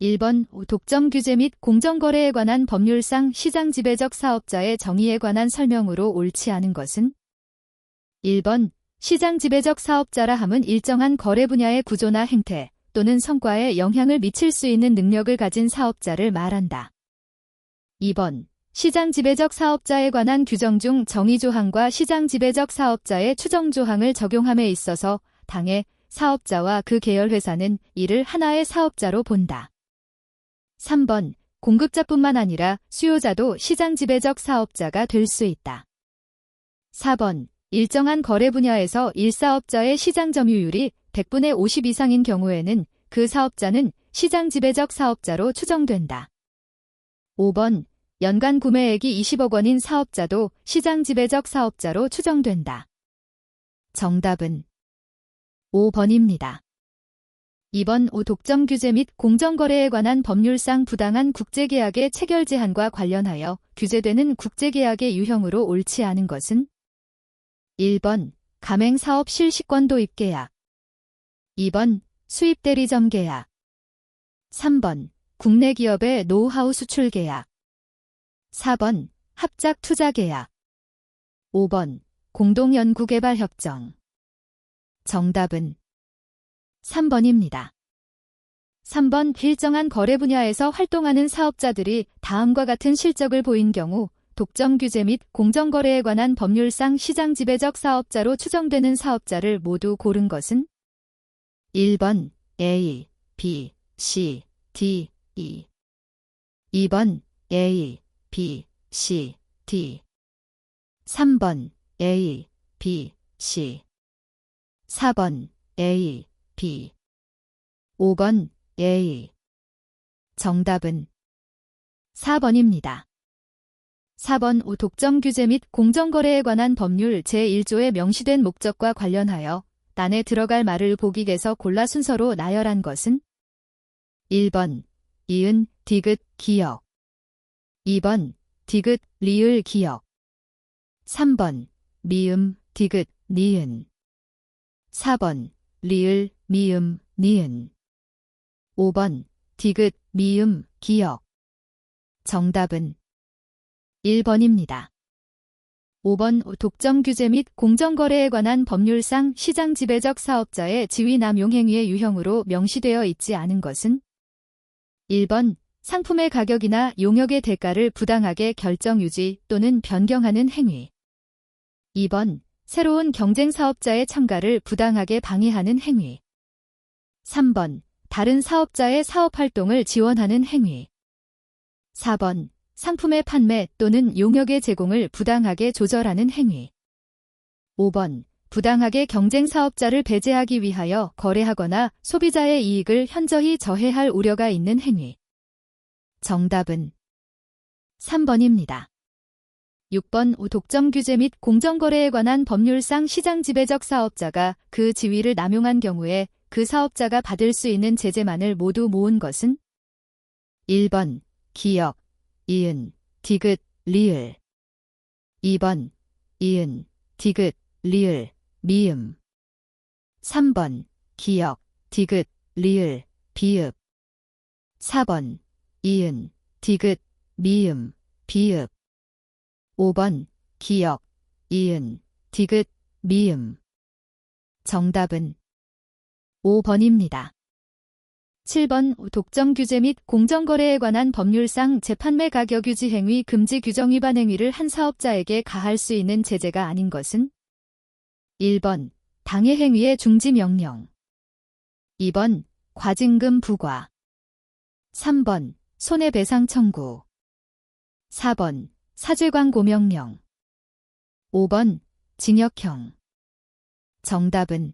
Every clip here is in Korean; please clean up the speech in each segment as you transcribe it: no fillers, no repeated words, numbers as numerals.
1번 독점 규제 및 공정거래에 관한 법률상 시장 지배적 사업자의 정의에 관한 설명으로 옳지 않은 것은 1번 시장 지배적 사업자라 함은 일정한 거래 분야의 구조나 행태 또는 성과에 영향을 미칠 수 있는 능력을 가진 사업자를 말한다. 2번 시장 지배적 사업자에 관한 규정 중 정의조항과 시장 지배적 사업자의 추정조항을 적용함에 있어서 당해 사업자와 그 계열 회사는 이를 하나의 사업자로 본다. 3번 공급자뿐만 아니라 수요자도 시장 지배적 사업자가 될 수 있다. 4번 일정한 거래 분야에서 1사업자의 시장 점유율이 100분의 50 이상인 경우에는 그 사업자는 시장 지배적 사업자로 추정된다. 5번 연간 구매액이 20억 원인 사업자도 시장 지배적 사업자로 추정된다. 정답은 5번입니다. 2번 독점 규제 및 공정거래에 관한 법률상 부당한 국제계약의 체결 제한과 관련하여 규제되는 국제계약의 유형으로 옳지 않은 것은 1번 가맹사업 실시권 도입 계약 2번 수입 대리점 계약 3번 국내 기업의 노하우 수출 계약 4번 합작 투자 계약 5번 공동 연구개발 협정 정답은 3번입니다. 3번 일정한 거래 분야에서 활동하는 사업자들이 다음과 같은 실적을 보인 경우 독점 규제 및 공정거래에 관한 법률상 시장 지배적 사업자로 추정되는 사업자를 모두 고른 것은 1번 A, B, C, D, E 2번 A, B, C, D 3번 A, B, C 4번 A, B 5번 A 정답은 4번입니다. 4번 독점 규제 및 공정거래에 관한 법률 제1조에 명시된 목적과 관련하여 단에 들어갈 말을 보기에서 골라 순서로 나열한 것은 1번 이은, 디귿, 기역 2번 디귿, 리을, 기역 3번 미음, 디귿, 니은 4번 리을, 미음, 니은 5번 디귿, 미음, 기역 정답은 1번입니다. 5번 독점 규제 및 공정거래에 관한 법률상 시장 지배적 사업자의 지위 남용 행위의 유형으로 명시되어 있지 않은 것은 1번 상품의 가격이나 용역의 대가를 부당하게 결정 유지 또는 변경하는 행위 2번 새로운 경쟁 사업자의 참가를 부당하게 방해하는 행위 3번 다른 사업자의 사업활동을 지원하는 행위 4번 상품의 판매 또는 용역의 제공을 부당하게 조절하는 행위 5번 부당하게 경쟁 사업자를 배제하기 위하여 거래하거나 소비자의 이익을 현저히 저해할 우려가 있는 행위 정답은 3번입니다. 6번 독점 규제 및 공정거래에 관한 법률상 시장 지배적 사업자가 그 지위를 남용한 경우에 그 사업자가 받을 수 있는 제재만을 모두 모은 것은 1번 기역, 이은, 디귿, 리을 2번 이은, 디귿, 리을, 미음 3번 기역, 디귿, 리을, 비읍 4번 이은, 디귿, 미음, 비읍 5번 기역, 이은, 디귿, 미음 정답은 5번입니다. 7번 독점 규제 및 공정거래에 관한 법률상 재판매 가격 유지 행위 금지 규정 위반 행위를 한 사업자에게 가할 수 있는 제재가 아닌 것은 1번 당해 행위의 중지 명령 2번 과징금 부과 3번 손해배상 청구 4번 사죄 광고 명령 5번 징역형 정답은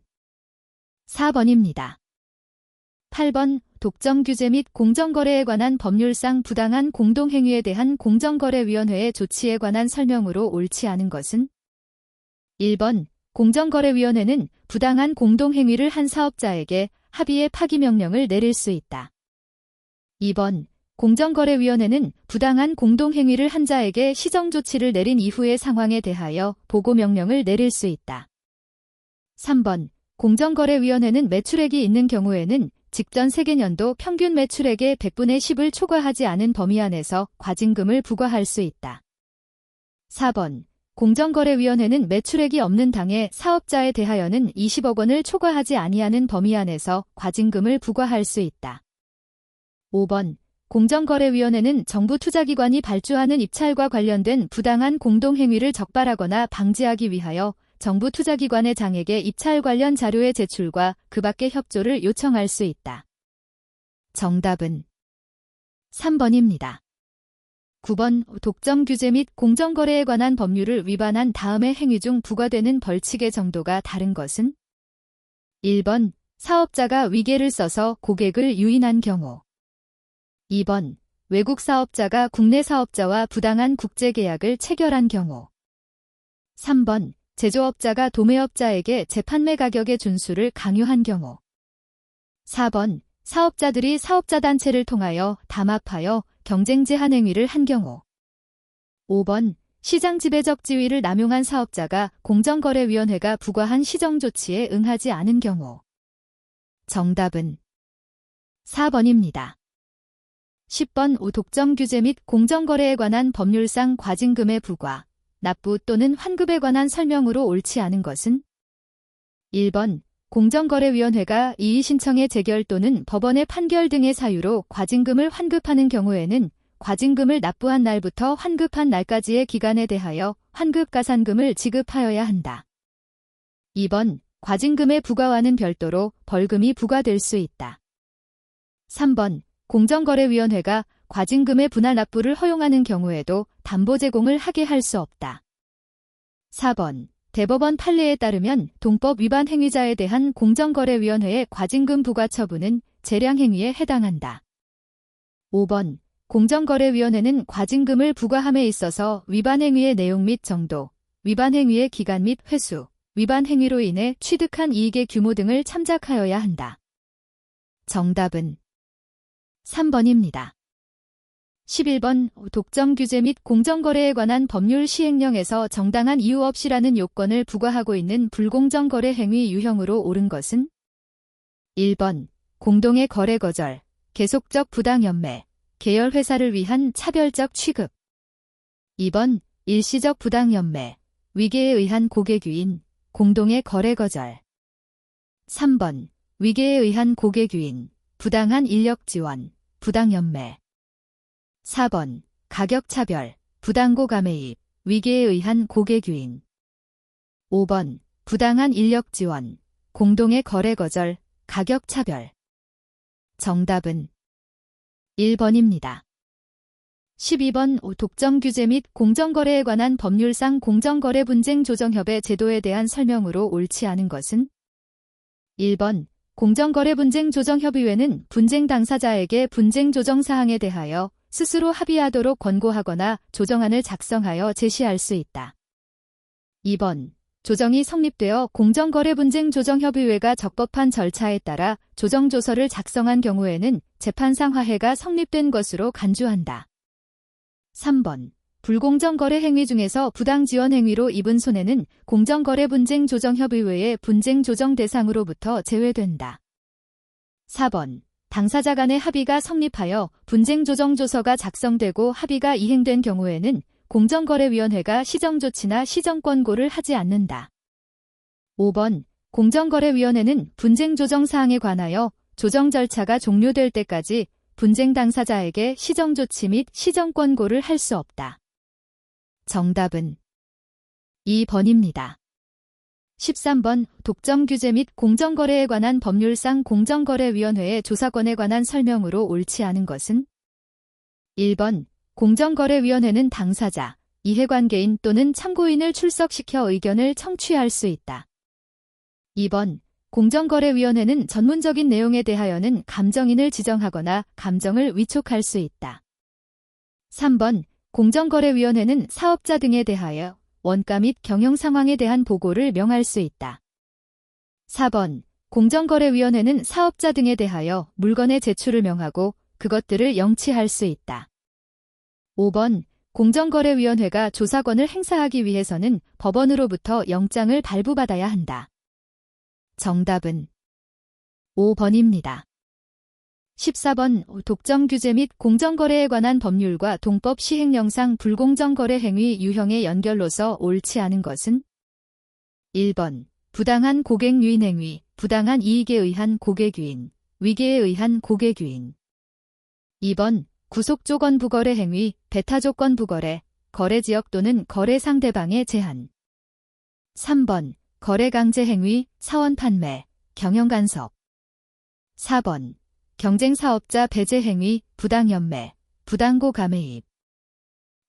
4번입니다. 8번 독점 규제 및 공정거래에 관한 법률상 부당한 공동행위에 대한 공정거래위원회의 조치에 관한 설명으로 옳지 않은 것은 1번 공정거래위원회는 부당한 공동행위를 한 사업자에게 합의의 파기명령을 내릴 수 있다. 2번 공정거래위원회는 부당한 공동행위를 한 자에게 시정조치를 내린 이후의 상황에 대하여 보고명령을 내릴 수 있다. 3번 공정거래위원회는 매출액이 있는 경우에는 직전 세계년도 평균 매출액의 100분의 10을 초과하지 않은 범위 안에서 과징금을 부과할 수 있다. 4번. 공정거래위원회는 매출액이 없는 당의 사업자에 대하여는 20억 원을 초과하지 아니하는 범위 안에서 과징금을 부과할 수 있다. 5번. 공정거래위원회는 정부 투자기관이 발주하는 입찰과 관련된 부당한 공동행위를 적발하거나 방지하기 위하여 정부 투자기관의 장에게 입찰 관련 자료의 제출과 그 밖의 협조를 요청할 수 있다. 정답은 3번입니다. 9번. 독점 규제 및 공정거래에 관한 법률을 위반한 다음의 행위 중 부과되는 벌칙의 정도가 다른 것은? 1번. 사업자가 위계를 써서 고객을 유인한 경우. 2번. 외국 사업자가 국내 사업자와 부당한 국제계약을 체결한 경우. 3번. 제조업자가 도매업자에게 재판매 가격의 준수를 강요한 경우. 4번. 사업자들이 사업자단체를 통하여 담합하여 경쟁 제한 행위를 한 경우. 5번. 시장 지배적 지위를 남용한 사업자가 공정거래위원회가 부과한 시정조치에 응하지 않은 경우. 정답은 4번입니다. 10번. 독점 규제 및 공정거래에 관한 법률상 과징금의 부과, 납부 또는 환급에 관한 설명으로 옳지 않은 것은? 1번. 공정거래위원회가 이의신청의 재결 또는 법원의 판결 등의 사유로 과징금을 환급하는 경우에는 과징금을 납부한 날부터 환급한 날까지의 기간에 대하여 환급가산금을 지급하여야 한다. 2번. 과징금의 부과와는 별도로 벌금이 부과될 수 있다. 3번. 공정거래위원회가 과징금의 분할 납부를 허용하는 경우에도 담보 제공을 하게 할 수 없다. 4번. 대법원 판례에 따르면 동법 위반 행위자에 대한 공정거래위원회의 과징금 부과 처분은 재량행위에 해당한다. 5번. 공정거래위원회는 과징금을 부과함에 있어서 위반 행위의 내용 및 정도, 위반 행위의 기간 및 횟수, 위반 행위로 인해 취득한 이익의 규모 등을 참작하여야 한다. 정답은 3번입니다. 11번. 독점 규제 및 공정거래에 관한 법률 시행령에서 정당한 이유 없이라는 요건을 부과하고 있는 불공정 거래 행위 유형으로 옳은 것은? 1번. 공동의 거래 거절, 계속적 부당 연매, 계열 회사를 위한 차별적 취급. 2번. 일시적 부당 연매, 위계에 의한 고객 유인, 공동의 거래 거절. 3번. 위계에 의한 고객 유인, 부당한 인력 지원, 부당 연매. 4번. 가격 차별, 부당고가 매입, 위계에 의한 고객 유인. 5번. 부당한 인력 지원, 공동의 거래 거절, 가격 차별. 정답은 1번입니다. 12번. 독점 규제 및 공정거래에 관한 법률상 공정거래 분쟁 조정협의 제도에 대한 설명으로 옳지 않은 것은? 1번. 공정거래 분쟁 조정협의회는 분쟁 당사자에게 분쟁 조정 사항에 대하여 스스로 합의하도록 권고하거나 조정안을 작성하여 제시할 수 있다. 2번. 조정이 성립되어 공정거래 분쟁 조정협의회가 적법한 절차에 따라 조정조서를 작성한 경우에는 재판상 화해가 성립된 것으로 간주한다. 3번. 불공정 거래 행위 중에서 부당 지원 행위로 입은 손해는 공정거래 분쟁 조정협의회의 분쟁 조정 대상으로부터 제외된다. 4번. 당사자 간의 합의가 성립하여 분쟁 조정 조서가 작성되고 합의가 이행된 경우에는 공정거래위원회가 시정조치나 시정권고를 하지 않는다. 5번. 공정거래위원회는 분쟁 조정 사항에 관하여 조정 절차가 종료될 때까지 분쟁 당사자에게 시정조치 및 시정권고를 할 수 없다. 정답은 2번입니다. 13번. 독점 규제 및 공정거래에 관한 법률상 공정거래위원회의 조사권에 관한 설명으로 옳지 않은 것은? 1번. 공정거래위원회는 당사자, 이해관계인 또는 참고인을 출석시켜 의견을 청취할 수 있다. 2번. 공정거래위원회는 전문적인 내용에 대하여는 감정인을 지정하거나 감정을 위촉할 수 있다. 3번. 공정거래위원회는 사업자 등에 대하여 원가 및 경영 상황에 대한 보고를 명할 수 있다. 4번. 공정거래위원회는 사업자 등에 대하여 물건의 제출을 명하고 그것들을 영치할 수 있다. 5번. 공정거래위원회가 조사권을 행사하기 위해서는 법원으로부터 영장을 발부받아야 한다. 정답은 5번입니다. 14번 독점규제 및 공정거래에 관한 법률과 동법 시행령상 불공정거래 행위 유형의 연결로서 옳지 않은 것은 1번 부당한 고객 유인 행위, 부당한 이익에 의한 고객 유인, 위계에 의한 고객 유인. 2번 구속조건 부거래 행위, 배타조건 부거래, 거래지역 또는 거래 상대방의 제한. 3번 거래강제 행위, 사원 판매, 경영간섭. 4번 경쟁사업자 배제 행위, 부당연매, 부당고 가매입.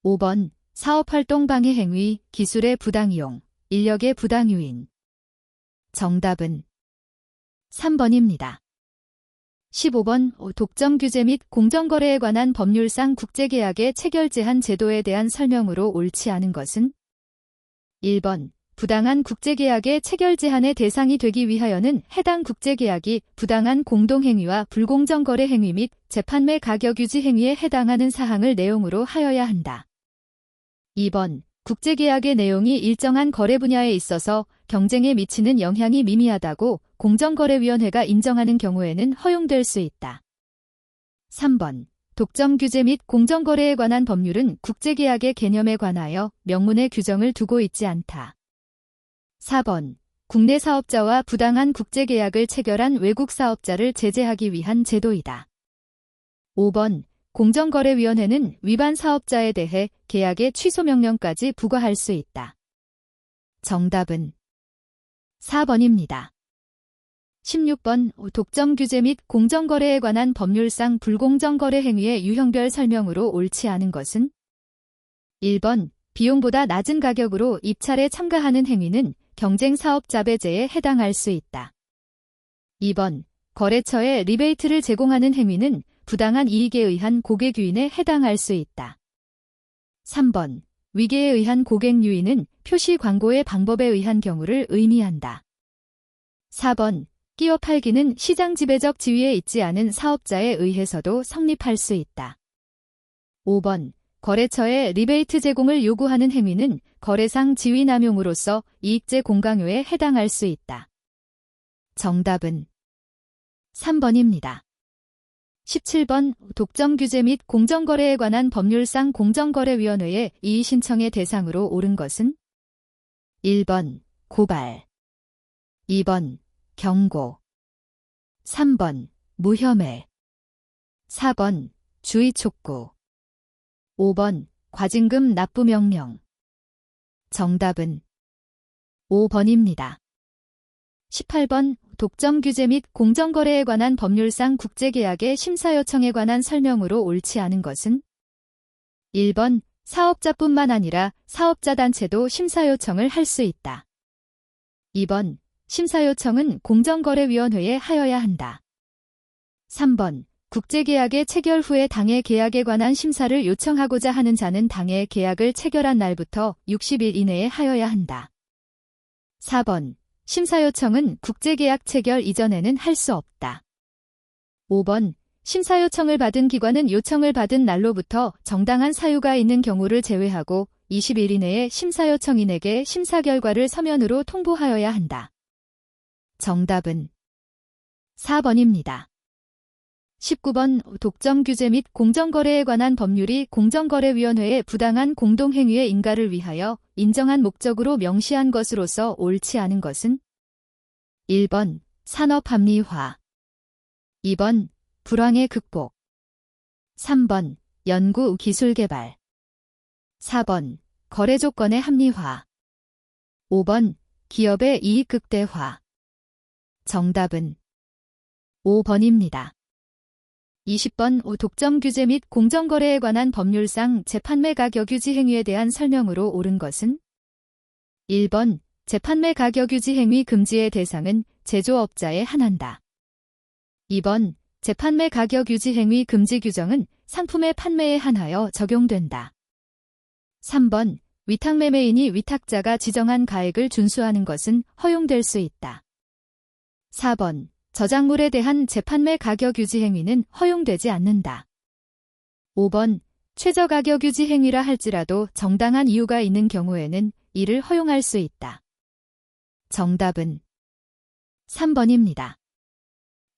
5번 사업활동 방해 행위, 기술의 부당이용, 인력의 부당유인. 정답은 3번입니다. 15번 독점규제 및 공정거래에 관한 법률상 국제계약의 체결 제한 제도에 대한 설명으로 옳지 않은 것은 1번 부당한 국제계약의 체결 제한의 대상이 되기 위하여는 해당 국제계약이 부당한 공동행위와 불공정거래 행위 및 재판매 가격 유지 행위에 해당하는 사항을 내용으로 하여야 한다. 2번 국제계약의 내용이 일정한 거래 분야에 있어서 경쟁에 미치는 영향이 미미하다고 공정거래위원회가 인정하는 경우에는 허용될 수 있다. 3번 독점규제 및 공정거래에 관한 법률은 국제계약의 개념에 관하여 명문의 규정을 두고 있지 않다. 4번 국내 사업자와 부당한 국제계약을 체결한 외국 사업자를 제재하기 위한 제도이다. 5번 공정거래위원회는 위반 사업자에 대해 계약의 취소 명령까지 부과할 수 있다. 정답은 4번입니다. 16번 독점규제 및 공정거래에 관한 법률상 불공정거래 행위의 유형별 설명으로 옳지 않은 것은 1번 비용보다 낮은 가격으로 입찰에 참가하는 행위는 경쟁사업자 배제에 해당할 수 있다. 2번 거래처에 리베이트를 제공하는 행위는 부당한 이익에 의한 고객 유인에 해당할 수 있다. 3번 위계에 의한 고객 유인은 표시 광고의 방법에 의한 경우를 의미한다. 4번 끼어 팔기는 시장 지배적 지위에 있지 않은 사업자에 의해서도 성립할 수 있다. 5번 거래처에 리베이트 제공을 요구하는 행위는 거래상 지위 남용으로서 이익제 공강요에 해당할 수 있다. 정답은 3번입니다. 17번 독점규제 및 공정거래에 관한 법률상 공정거래위원회의 이의신청의 대상으로 옳은 것은 1번 고발, 2번 경고, 3번 무혐의, 4번 주의촉구, 5번 과징금 납부명령. 정답은 5번입니다. 18번 독점규제 및 공정거래에 관한 법률상 국제계약의 심사요청에 관한 설명으로 옳지 않은 것은 1번 사업자뿐만 아니라 사업자단체도 심사요청을 할 수 있다. 2번 심사요청은 공정거래위원회에 하여야 한다. 3번 국제계약의 체결 후에 당해 계약에 관한 심사를 요청하고자 하는 자는 당해 계약을 체결한 날부터 60일 이내에 하여야 한다. 4번 심사요청은 국제계약 체결 이전에는 할 수 없다. 5번 심사요청을 받은 기관은 요청을 받은 날로부터 정당한 사유가 있는 경우를 제외하고 20일 이내에 심사요청인에게 심사 결과를 서면으로 통보하여야 한다. 정답은 4번입니다. 19번 독점규제 및 공정거래에 관한 법률이 공정거래위원회의 부당한 공동행위의 인가를 위하여 인정한 목적으로 명시한 것으로서 옳지 않은 것은 1번 산업합리화, 2번 불황의 극복, 3번 연구 기술 개발, 4번 거래조건의 합리화, 5번 기업의 이익 극대화. 정답은 5번입니다. 20번 독점규제 및 공정거래에 관한 법률상 재판매 가격 유지 행위에 대한 설명으로 옳은 것은 1번 재판매 가격 유지 행위 금지의 대상은 제조업자에 한한다. 2번 재판매 가격 유지 행위 금지 규정은 상품의 판매에 한하여 적용된다. 3번 위탁매매인이 위탁자가 지정한 가액을 준수하는 것은 허용될 수 있다. 4번 저작물에 대한 재판매 가격 유지 행위는 허용되지 않는다. 5번 최저가격 유지 행위라 할지라도 정당한 이유가 있는 경우에는 이를 허용할 수 있다. 정답은 3번입니다.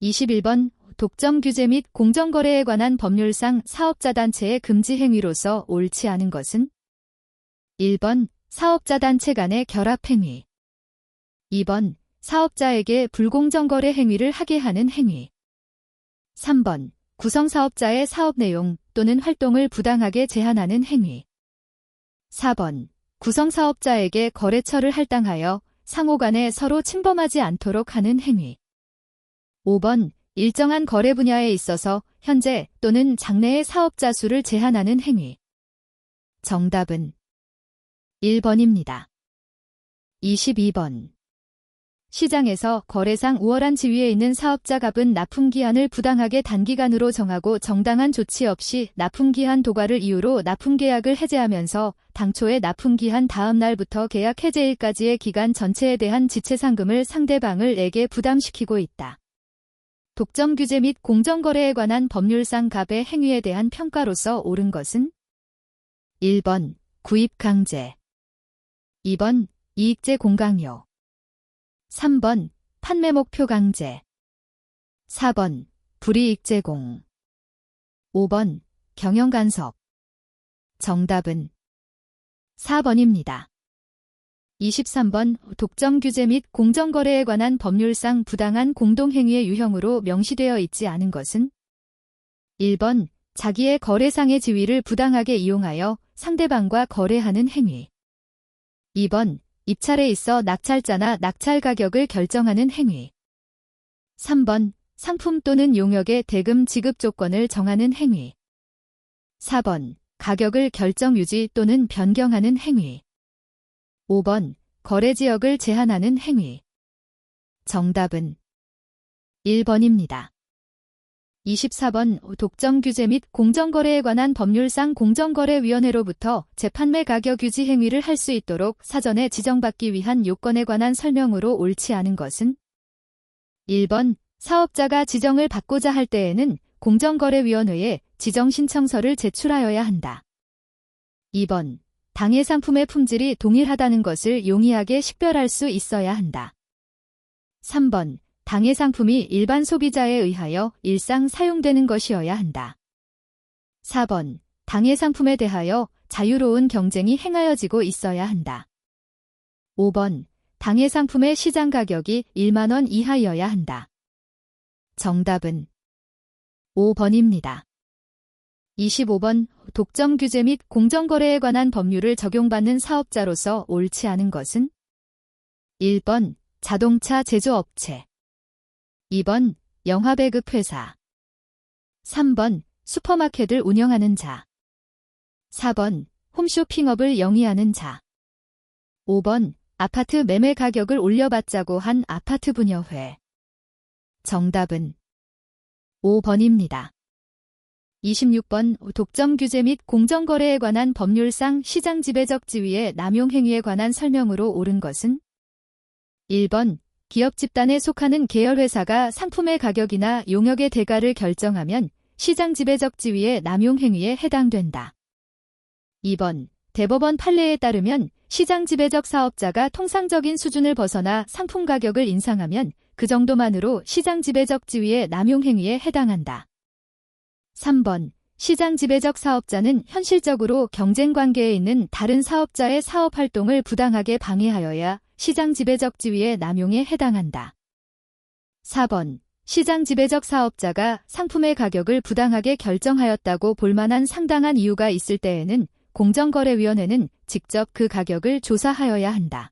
21번 독점 규제 및 공정거래에 관한 법률상 사업자 단체의 금지 행위로서 옳지 않은 것은 1번 사업자 단체 간의 결합 행위, 2번 사업자에게 불공정 거래 행위를 하게 하는 행위, 3번 구성사업자의 사업 내용 또는 활동을 부당하게 제한하는 행위, 4번 구성사업자에게 거래처를 할당하여 상호 간에 서로 침범하지 않도록 하는 행위, 5번 일정한 거래 분야에 있어서 현재 또는 장래의 사업자 수를 제한하는 행위. 정답은 1번입니다. 22번. 시장에서 거래상 우월한 지위에 있는 사업자 갑은 납품기한을 부당하게 단기간으로 정하고 정당한 조치 없이 납품기한 도과를 이유로 납품계약을 해제하면서 당초의 납품기한 다음 날부터 계약 해제일까지의 기간 전체에 대한 지체상금을 상대방에게 부담시키고 있다. 독점 규제 및 공정거래에 관한 법률상 갑의 행위에 대한 평가로서 옳은 것은 1번 구입 강제, 2번 이익제 공강요, 3번 판매 목표 강제, 4번 불이익 제공, 5번 경영 간섭. 정답은 4번입니다. 23번 독점 규제 및 공정거래에 관한 법률상 부당한 공동행위의 유형으로 명시되어 있지 않은 것은 1번 자기의 거래상의 지위를 부당하게 이용하여 상대방과 거래하는 행위, 2번 입찰에 있어 낙찰자나 낙찰 가격을 결정하는 행위, 3번 상품 또는 용역의 대금 지급 조건을 정하는 행위, 4번 가격을 결정 유지 또는 변경하는 행위, 5번 거래지역을 제한하는 행위. 정답은 1번입니다. 24번 독점 규제 및 공정거래에 관한 법률상 공정거래위원회로부터 재판매 가격 유지 행위를 할 수 있도록 사전에 지정받기 위한 요건에 관한 설명으로 옳지 않은 것은 1번 사업자가 지정을 받고자 할 때에는 공정거래위원회에 지정신청서를 제출하여야 한다. 2번 당해 상품의 품질이 동일하다는 것을 용이하게 식별할 수 있어야 한다. 3번 당해 상품이 일반 소비자에 의하여 일상 사용되는 것이어야 한다. 4번 당해 상품에 대하여 자유로운 경쟁이 행하여지고 있어야 한다. 5번 당해 상품의 시장 가격이 1만 원 이하여야 한다. 정답은 5번입니다. 25번 독점 규제 및 공정거래에 관한 법률을 적용받는 사업자로서 옳지 않은 것은 1번 자동차 제조업체, 2번 영화배급회사, 3번 슈퍼마켓을 운영하는 자, 4번 홈쇼핑업을 영위하는 자, 5번 아파트 매매 가격을 올려받자고 한 아파트 분여회. 정답은 5번입니다. 26번 독점 규제 및 공정거래에 관한 법률상 시장 지배적 지위의 남용 행위에 관한 설명으로 옳은 것은 1번 기업 집단에 속하는 계열회사가 상품의 가격이나 용역의 대가를 결정하면 시장 지배적 지위의 남용 행위에 해당된다. 2번 대법원 판례에 따르면 시장 지배적 사업자가 통상적인 수준을 벗어나 상품 가격을 인상하면 그 정도만으로 시장 지배적 지위의 남용 행위에 해당한다. 3번 시장 지배적 사업자는 현실적으로 경쟁 관계에 있는 다른 사업자의 사업 활동을 부당하게 방해하여야 시장 지배적 지위의 남용에 해당한다. 4번 시장 지배적 사업자가 상품의 가격을 부당하게 결정하였다고 볼 만한 상당한 이유가 있을 때에는 공정거래위원회는 직접 그 가격을 조사하여야 한다.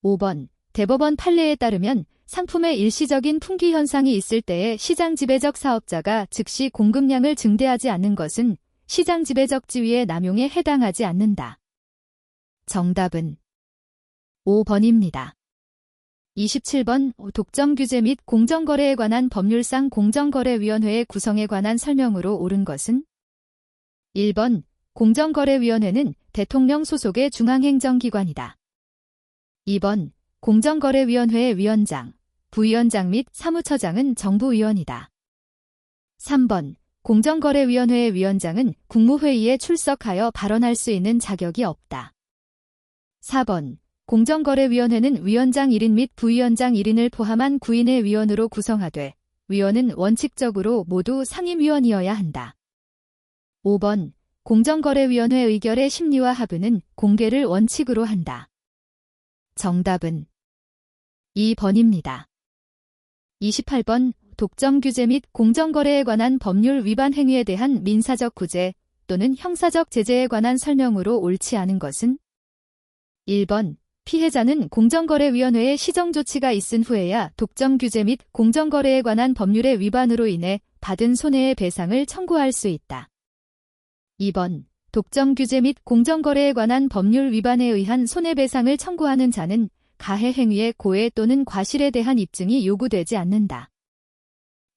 5번 대법원 판례에 따르면 상품의 일시적인 품귀 현상이 있을 때에 시장 지배적 사업자가 즉시 공급량을 증대하지 않는 것은 시장 지배적 지위의 남용에 해당하지 않는다. 정답은 5번입니다. 27번 독점 규제 및 공정거래에 관한 법률상 공정거래위원회의 구성에 관한 설명으로 옳은 것은 1번 공정거래위원회는 대통령 소속의 중앙행정기관이다. 2번 공정거래위원회의 위원장, 부위원장 및 사무처장은 정부위원이다. 3번 공정거래위원회의 위원장은 국무회의에 출석하여 발언할 수 있는 자격이 없다. 4번 공정거래위원회는 위원장 1인 및 부위원장 1인을 포함한 9인의 위원으로 구성하되 위원은 원칙적으로 모두 상임위원이어야 한다. 5번. 공정거래위원회 의결의 심리와 하부는 공개를 원칙으로 한다. 정답은 2번입니다. 28번. 독점 규제 및 공정거래에 관한 법률 위반 행위에 대한 민사적 구제 또는 형사적 제재에 관한 설명으로 옳지 않은 것은 1번. 피해자는 공정거래위원회의 시정조치가 있은 후에야 독점 규제 및 공정거래에 관한 법률의 위반으로 인해 받은 손해의 배상을 청구할 수 있다. 2번. 독점 규제 및 공정거래에 관한 법률 위반에 의한 손해배상을 청구하는 자는 가해 행위의 고의 또는 과실에 대한 입증이 요구되지 않는다.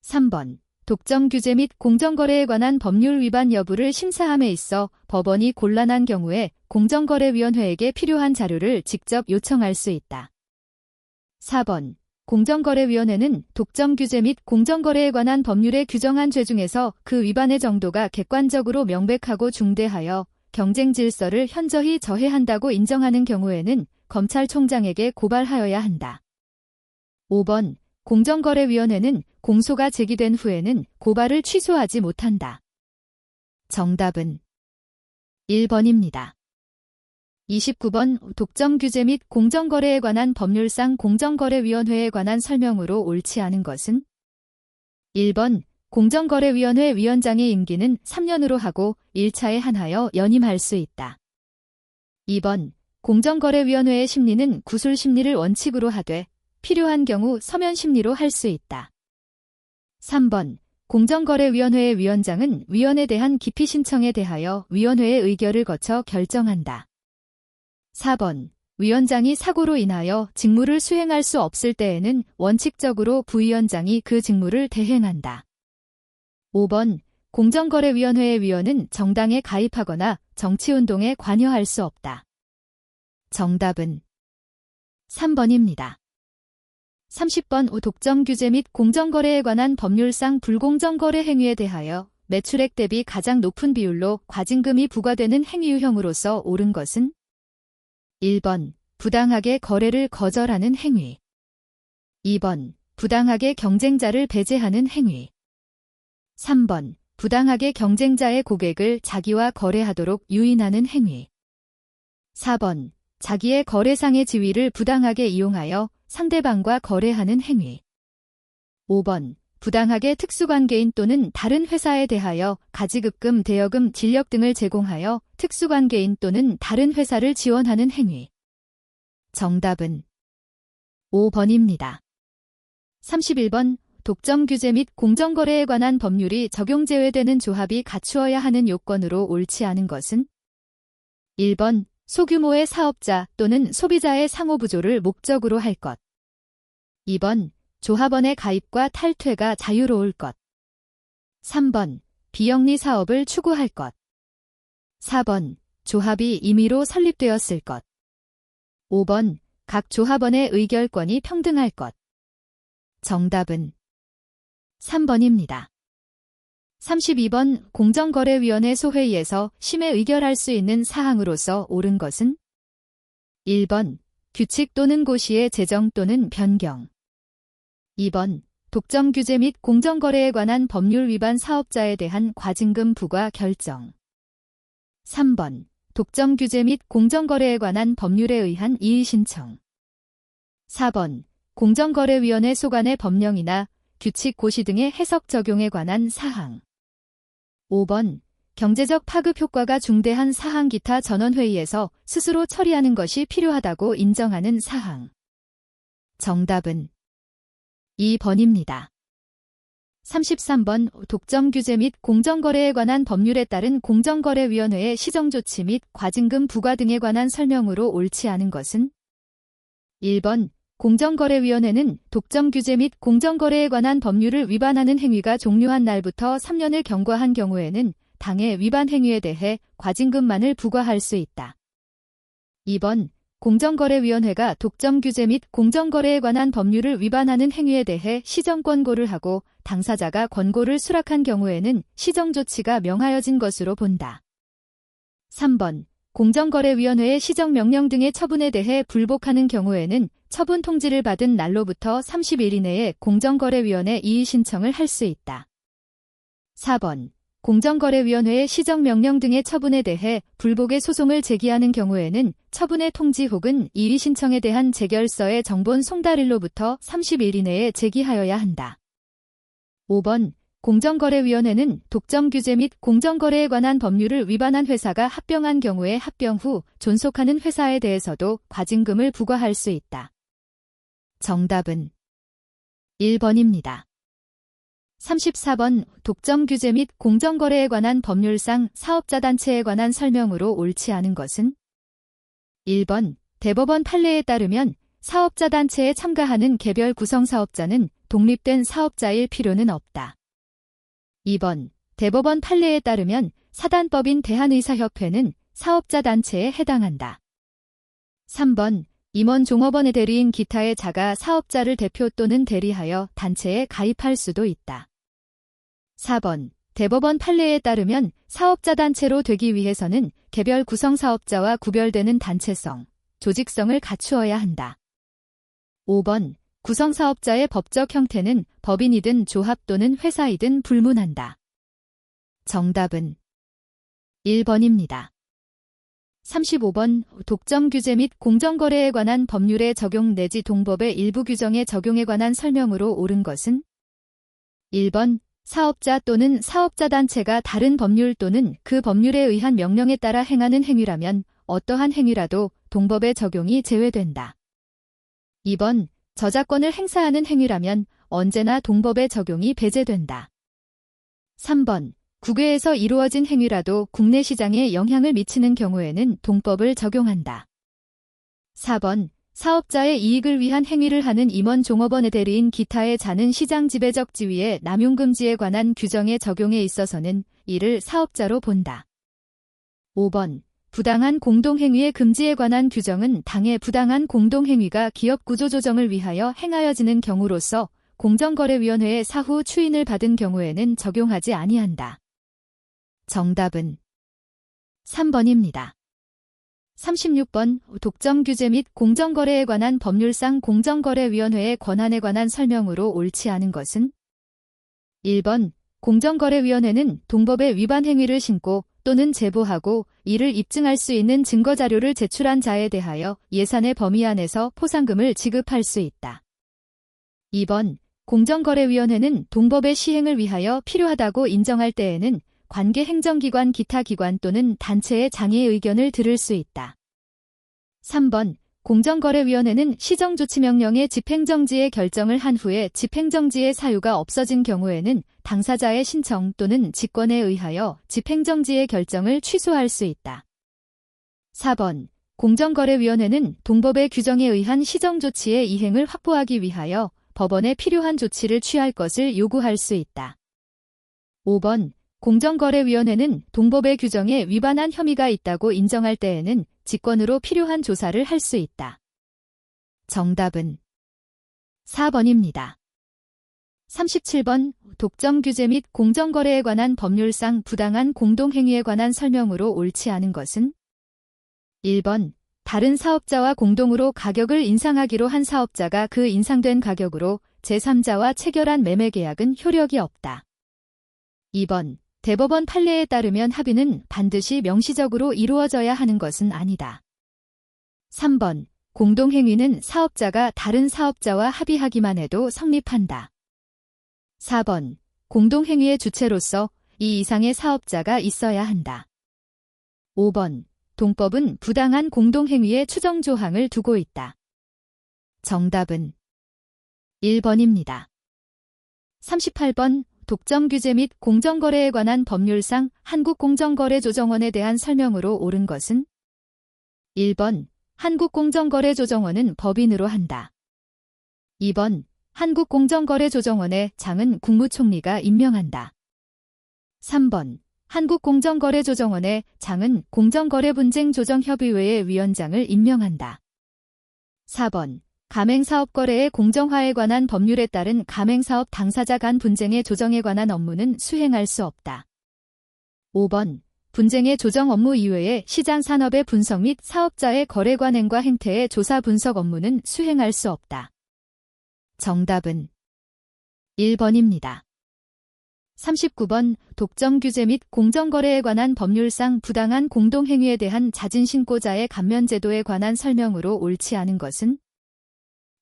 3번. 독점 규제 및 공정거래에 관한 법률 위반 여부를 심사함에 있어 법원이 곤란한 경우에 공정거래위원회에게 필요한 자료를 직접 요청할 수 있다. 4번. 공정거래위원회는 독점 규제 및 공정거래에 관한 법률에 규정한 죄 중에서 그 위반의 정도가 객관적으로 명백하고 중대하여 경쟁 질서를 현저히 저해한다고 인정하는 경우에는 검찰총장에게 고발하여야 한다. 5번. 공정거래위원회는 공소가 제기된 후에는 고발을 취소하지 못한다. 정답은 1번입니다. 29번. 독점 규제 및 공정거래에 관한 법률상 공정거래위원회에 관한 설명으로 옳지 않은 것은 1번. 공정거래위원회 위원장의 임기는 3년으로 하고 1차에 한하여 연임할 수 있다. 2번. 공정거래위원회의 심리는 구술 심리를 원칙으로 하되 필요한 경우 서면 심리로 할 수 있다. 3번. 공정거래위원회의 위원장은 위원에 대한 기피 신청에 대하여 위원회의 의결을 거쳐 결정한다. 4번. 위원장이 사고로 인하여 직무를 수행할 수 없을 때에는 원칙적으로 부위원장이 그 직무를 대행한다. 5번. 공정거래위원회의 위원은 정당에 가입하거나 정치운동에 관여할 수 없다. 정답은 3번입니다. 30번. 독점 규제 및 공정거래에 관한 법률상 불공정거래 행위에 대하여 매출액 대비 가장 높은 비율로 과징금이 부과되는 행위유형으로서 옳은 것은 1번. 부당하게 거래를 거절하는 행위. 2번. 부당하게 경쟁자를 배제하는 행위. 3번. 부당하게 경쟁자의 고객을 자기와 거래하도록 유인하는 행위. 4번. 자기의 거래상의 지위를 부당하게 이용하여 상대방과 거래하는 행위. 5번. 부당하게 특수관계인 또는 다른 회사에 대하여 가지급금, 대여금, 진력 등을 제공하여 특수관계인 또는 다른 회사를 지원하는 행위. 정답은 5번입니다. 31번. 독점 규제 및 공정거래에 관한 법률이 적용 제외되는 조합이 갖추어야 하는 요건으로 옳지 않은 것은 1번. 소규모의 사업자 또는 소비자의 상호부조를 목적으로 할 것. 2번. 조합원의 가입과 탈퇴가 자유로울 것. 3번. 비영리 사업을 추구할 것. 4번. 조합이 임의로 설립되었을 것. 5번. 각 조합원의 의결권이 평등할 것. 정답은 3번입니다. 32번. 공정거래위원회 소회의에서 심의 의결할 수 있는 사항으로서 옳은 것은 1번. 규칙 또는 고시의 제정 또는 변경. 2번. 독점 규제 및 공정거래에 관한 법률 위반 사업자에 대한 과징금 부과 결정. 3번. 독점 규제 및 공정거래에 관한 법률에 의한 이의 신청. 4번. 공정거래위원회 소관의 법령이나 규칙 고시 등의 해석 적용에 관한 사항. 5번. 경제적 파급 효과가 중대한 사항 기타 전원회의에서 스스로 처리하는 것이 필요하다고 인정하는 사항. 정답은 2번입니다. 33번. 독점 규제 및 공정거래에 관한 법률에 따른 공정거래위원회의 시정조치 및 과징금 부과 등에 관한 설명으로 옳지 않은 것은 1번. 공정거래위원회는 독점 규제 및 공정거래에 관한 법률을 위반하는 행위가 종료한 날부터 3년을 경과한 경우에는 당해 위반 행위에 대해 과징금만을 부과할 수 있다. 2번. 공정거래위원회가 독점 규제 및 공정거래에 관한 법률을 위반하는 행위에 대해 시정 권고를 하고 당사자가 권고를 수락한 경우에는 시정조치가 명하여진 것으로 본다. 3번. 공정거래위원회의 시정명령 등의 처분에 대해 불복하는 경우에는 처분 통지를 받은 날로부터 30일 이내에 공정거래위원회 이의 신청을 할 수 있다. 4번. 공정거래위원회의 시정명령 등의 처분에 대해 불복의 소송을 제기하는 경우에는 처분의 통지 혹은 이의 신청에 대한 재결서의 정본 송달일로부터 30일 이내에 제기하여야 한다. 5번. 공정거래위원회는 독점 규제 및 공정거래에 관한 법률을 위반한 회사가 합병한 경우에 합병 후 존속하는 회사에 대해서도 과징금을 부과할 수 있다. 정답은 1번입니다. 34번. 독점 규제 및 공정거래에 관한 법률상 사업자단체에 관한 설명으로 옳지 않은 것은? 1번. 대법원 판례에 따르면 사업자단체에 참가하는 개별 구성사업자는 독립된 사업자일 필요는 없다. 2번. 대법원 판례에 따르면 사단법인 대한의사협회는 사업자단체에 해당한다. 3번. 임원 종업원의 대리인 기타의 자가 사업자를 대표 또는 대리하여 단체에 가입할 수도 있다. 4번. 대법원 판례에 따르면 사업자단체로 되기 위해서는 개별 구성사업자와 구별되는 단체성, 조직성을 갖추어야 한다. 5번. 구성사업자의 법적 형태는 법인이든 조합 또는 회사이든 불문한다. 정답은 1번입니다. 35번. 독점 규제 및 공정거래에 관한 법률의 적용 내지 동법의 일부 규정의 적용에 관한 설명으로 옳은 것은? 1번. 사업자 또는 사업자단체가 다른 법률 또는 그 법률에 의한 명령에 따라 행하는 행위라면 어떠한 행위라도 동법의 적용이 제외된다. 2번. 저작권을 행사하는 행위라면 언제나 동법의 적용이 배제된다. 3번. 국외에서 이루어진 행위라도 국내 시장에 영향을 미치는 경우에는 동법을 적용한다. 4번. 사업자의 이익을 위한 행위를 하는 임원 종업원의 대리인 기타의 자는 시장 지배적 지위의 남용 금지에 관한 규정의 적용에 있어서는 이를 사업자로 본다. 5번. 부당한 공동행위의 금지에 관한 규정은 당의 부당한 공동행위가 기업 구조 조정을 위하여 행하여지는 경우로서 공정거래위원회의 사후 추인을 받은 경우에는 적용하지 아니한다. 정답은 3번입니다. 36번. 독점 규제 및 공정거래에 관한 법률상 공정거래위원회의 권한에 관한 설명으로 옳지 않은 것은? 1번. 공정거래위원회는 동법의 위반 행위를 신고 또는 제보하고 이를 입증할 수 있는 증거자료를 제출한 자에 대하여 예산의 범위 안에서 포상금을 지급할 수 있다. 2번. 공정거래위원회는 동법의 시행을 위하여 필요하다고 인정할 때에는 관계 행정기관 기타 기관 또는 단체의 장애의 의견을 들을 수 있다. 3번. 공정거래위원회는 시정조치명령의 집행정지의 결정을 한 후에 집행정지의 사유가 없어진 경우에는 당사자의 신청 또는 직권에 의하여 집행정지의 결정을 취소할 수 있다. 4번. 공정거래위원회는 동법의 규정에 의한 시정조치의 이행을 확보하기 위하여 법원에 필요한 조치를 취할 것을 요구할 수 있다. 5번. 공정거래위원회는 동법의 규정에 위반한 혐의가 있다고 인정할 때에는 직권으로 필요한 조사를 할 수 있다. 정답은 4번입니다. 37번. 독점 규제 및 공정거래에 관한 법률상 부당한 공동행위에 관한 설명으로 옳지 않은 것은? 1번. 다른 사업자와 공동으로 가격을 인상하기로 한 사업자가 그 인상된 가격으로 제3자와 체결한 매매계약은 효력이 없다. 2번. 대법원 판례에 따르면 합의는 반드시 명시적으로 이루어져야 하는 것은 아니다. 3번. 공동행위는 사업자가 다른 사업자와 합의하기만 해도 성립한다. 4번. 공동행위의 주체로서 이 이상의 사업자가 있어야 한다. 5번. 동법은 부당한 공동행위의 추정조항을 두고 있다. 정답은 1번입니다. 38번. 독점 규제 및 공정거래에 관한 법률상 한국공정거래조정원에 대한 설명으로 옳은 것은? 1번. 한국공정거래조정원은 법인으로 한다. 2번. 한국공정거래조정원의 장은 국무총리가 임명한다. 3번. 한국공정거래조정원의 장은 공정거래분쟁조정협의회의 위원장을 임명한다. 4번. 가맹사업거래의 공정화에 관한 법률에 따른 가맹사업 당사자 간 분쟁의 조정에 관한 업무는 수행할 수 없다. 5번. 분쟁의 조정 업무 이외에 시장 산업의 분석 및 사업자의 거래 관행과 행태의 조사 분석 업무는 수행할 수 없다. 정답은 1번입니다. 39번 독점 규제 및 공정거래에 관한 법률상 부당한 공동행위에 대한 자진신고자의 감면제도에 관한 설명으로 옳지 않은 것은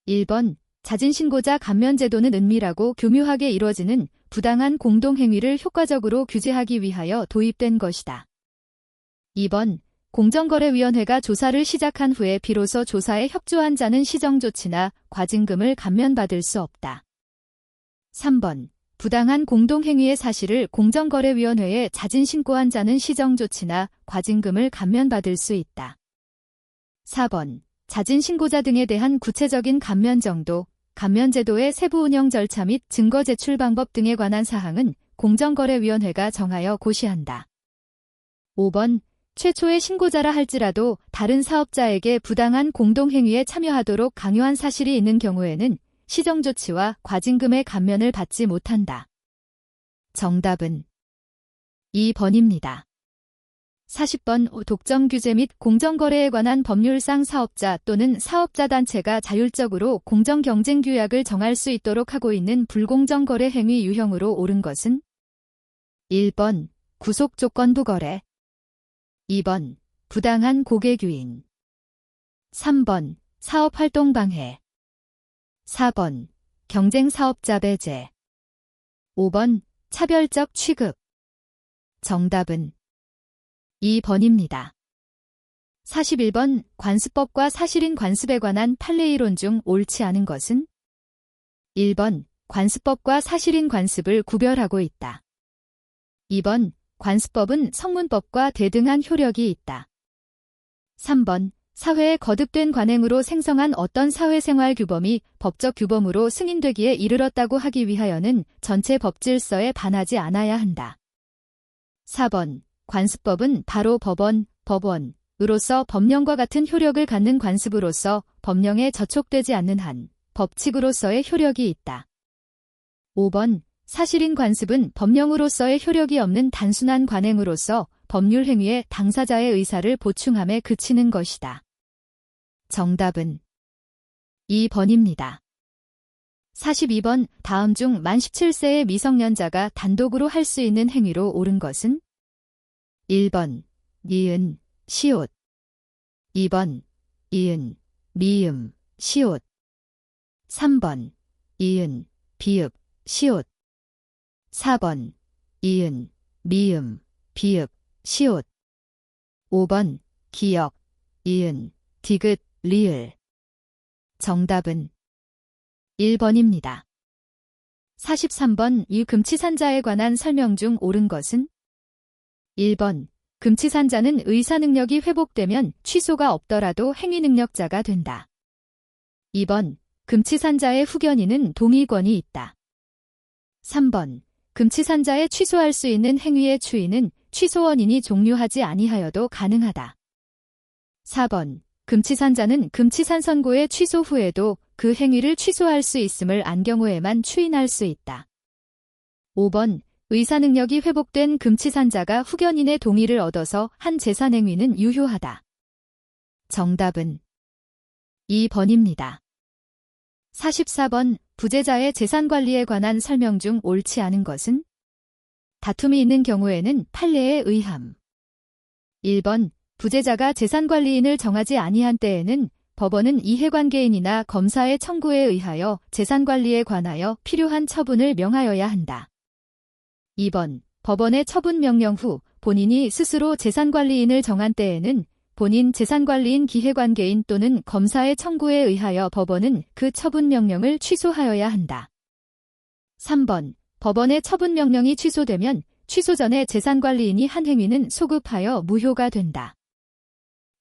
1번 자진신고자 감면제도는 은밀하고 교묘하게 이루어지는 부당한 공동행위를 효과적으로 규제하기 위하여 도입된 것이다. 2번 공정거래위원회가 조사를 시작한 후에 비로소 조사에 협조한 자는 시정조치나 과징금을 감면받을 수 없다. 3번 부당한 공동행위의 사실을 공정거래위원회에 자진신고한 자는 시정조치나 과징금을 감면받을 수 있다. 4번 자진신고자 등에 대한 구체적인 감면 정도, 감면제도의 세부 운영 절차 및 증거 제출 방법 등에 관한 사항은 공정거래위원회가 정하여 고시한다. 5번 최초의 신고자라 할지라도 다른 사업자에게 부당한 공동행위에 참여하도록 강요한 사실이 있는 경우에는 시정조치와 과징금의 감면을 받지 못한다. 정답은 2번입니다. 40번 독점 규제 및 공정거래에 관한 법률상 사업자 또는 사업자 단체가 자율적으로 공정경쟁규약을 정할 수 있도록 하고 있는 불공정거래 행위 유형으로 옳은 것은 1번 구속조건부 거래, 2번 부당한 고객유인, 3번 사업활동 방해, 4번 경쟁사업자 배제, 5번 차별적 취급. 정답은 2번입니다. 41번 관습법과 사실인 관습에 관한 판례이론 중 옳지 않은 것은 1번 관습법과 사실인 관습을 구별하고 있다. 2번 관습법은 성문법과 대등한 효력이 있다. 3번 사회에 거듭된 관행으로 생성한 어떤 사회생활 규범이 법적 규범으로 승인되기에 이르렀다고 하기 위하여는 전체 법질서에 반하지 않아야 한다. 4번 관습법은 바로 법원으로서 법령과 같은 효력을 갖는 관습으로서 법령에 저촉되지 않는 한 법칙으로서의 효력이 있다. 5번 사실인 관습은 법령으로서의 효력이 없는 단순한 관행으로서 법률 행위에 당사자의 의사를 보충함에 그치는 것이다. 정답은 2번입니다. 42번 다음 중 만 17세의 미성년자가 단독으로 할 수 있는 행위로 옳은 것은 1번 니은, 시옷, 2번 이은, 미음, 시옷, 3번 이은, 비읍, 시옷, 4번 이은, 미음, 비읍, 시옷, 5번 기역, 이은, 디귿, 리을. 정답은 1번입니다. 43번 이 금치산자에 관한 설명 중 옳은 것은 1번 금치산자는 의사능력이 회복되면 취소가 없더라도 행위능력자가 된다. 2번 금치산자의 후견인은 동의권이 있다. 3번 금치산자의 취소할 수 있는 행위의 추이는 취소원인이 종료하지 아니하여도 가능하다. 4번 금치산자는 금치산 선고의 취소 후에도 그 행위를 취소할 수 있음을 안 경우에만 추인할 수 있다. 5번 의사능력이 회복된 금치산자가 후견인의 동의를 얻어서 한 재산행위는 유효하다. 정답은 2번입니다. 44번 부재자의 재산관리에 관한 설명 중 옳지 않은 것은 다툼이 있는 경우에는 판례에 의함. 1번 부재자가 재산관리인을 정하지 아니한 때에는 법원은 이해관계인이나 검사의 청구에 의하여 재산관리에 관하여 필요한 처분을 명하여야 한다. 2번 법원의 처분 명령 후 본인이 스스로 재산관리인을 정한 때에는 본인 재산관리인 기해관계인 또는 검사의 청구에 의하여 법원은 그 처분 명령을 취소하여야 한다. 3번 법원의 처분 명령이 취소되면 취소 전에 재산관리인이 한 행위는 소급하여 무효가 된다.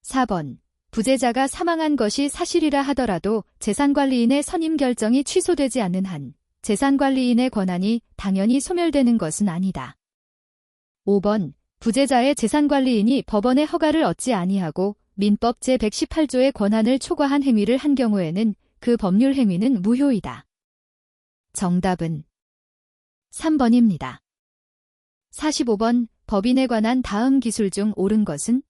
4번 부재자가 사망한 것이 사실이라 하더라도 재산관리인의 선임 결정이 취소되지 않는 한 재산관리인의 권한이 당연히 소멸되는 것은 아니다. 5번 부재자의 재산관리인이 법원의 허가를 얻지 아니하고 민법 제118조의 권한을 초과한 행위를 한 경우에는 그 법률 행위는 무효이다. 정답은 3번입니다. 45번 법인에 관한 다음 기술 중 옳은 것은?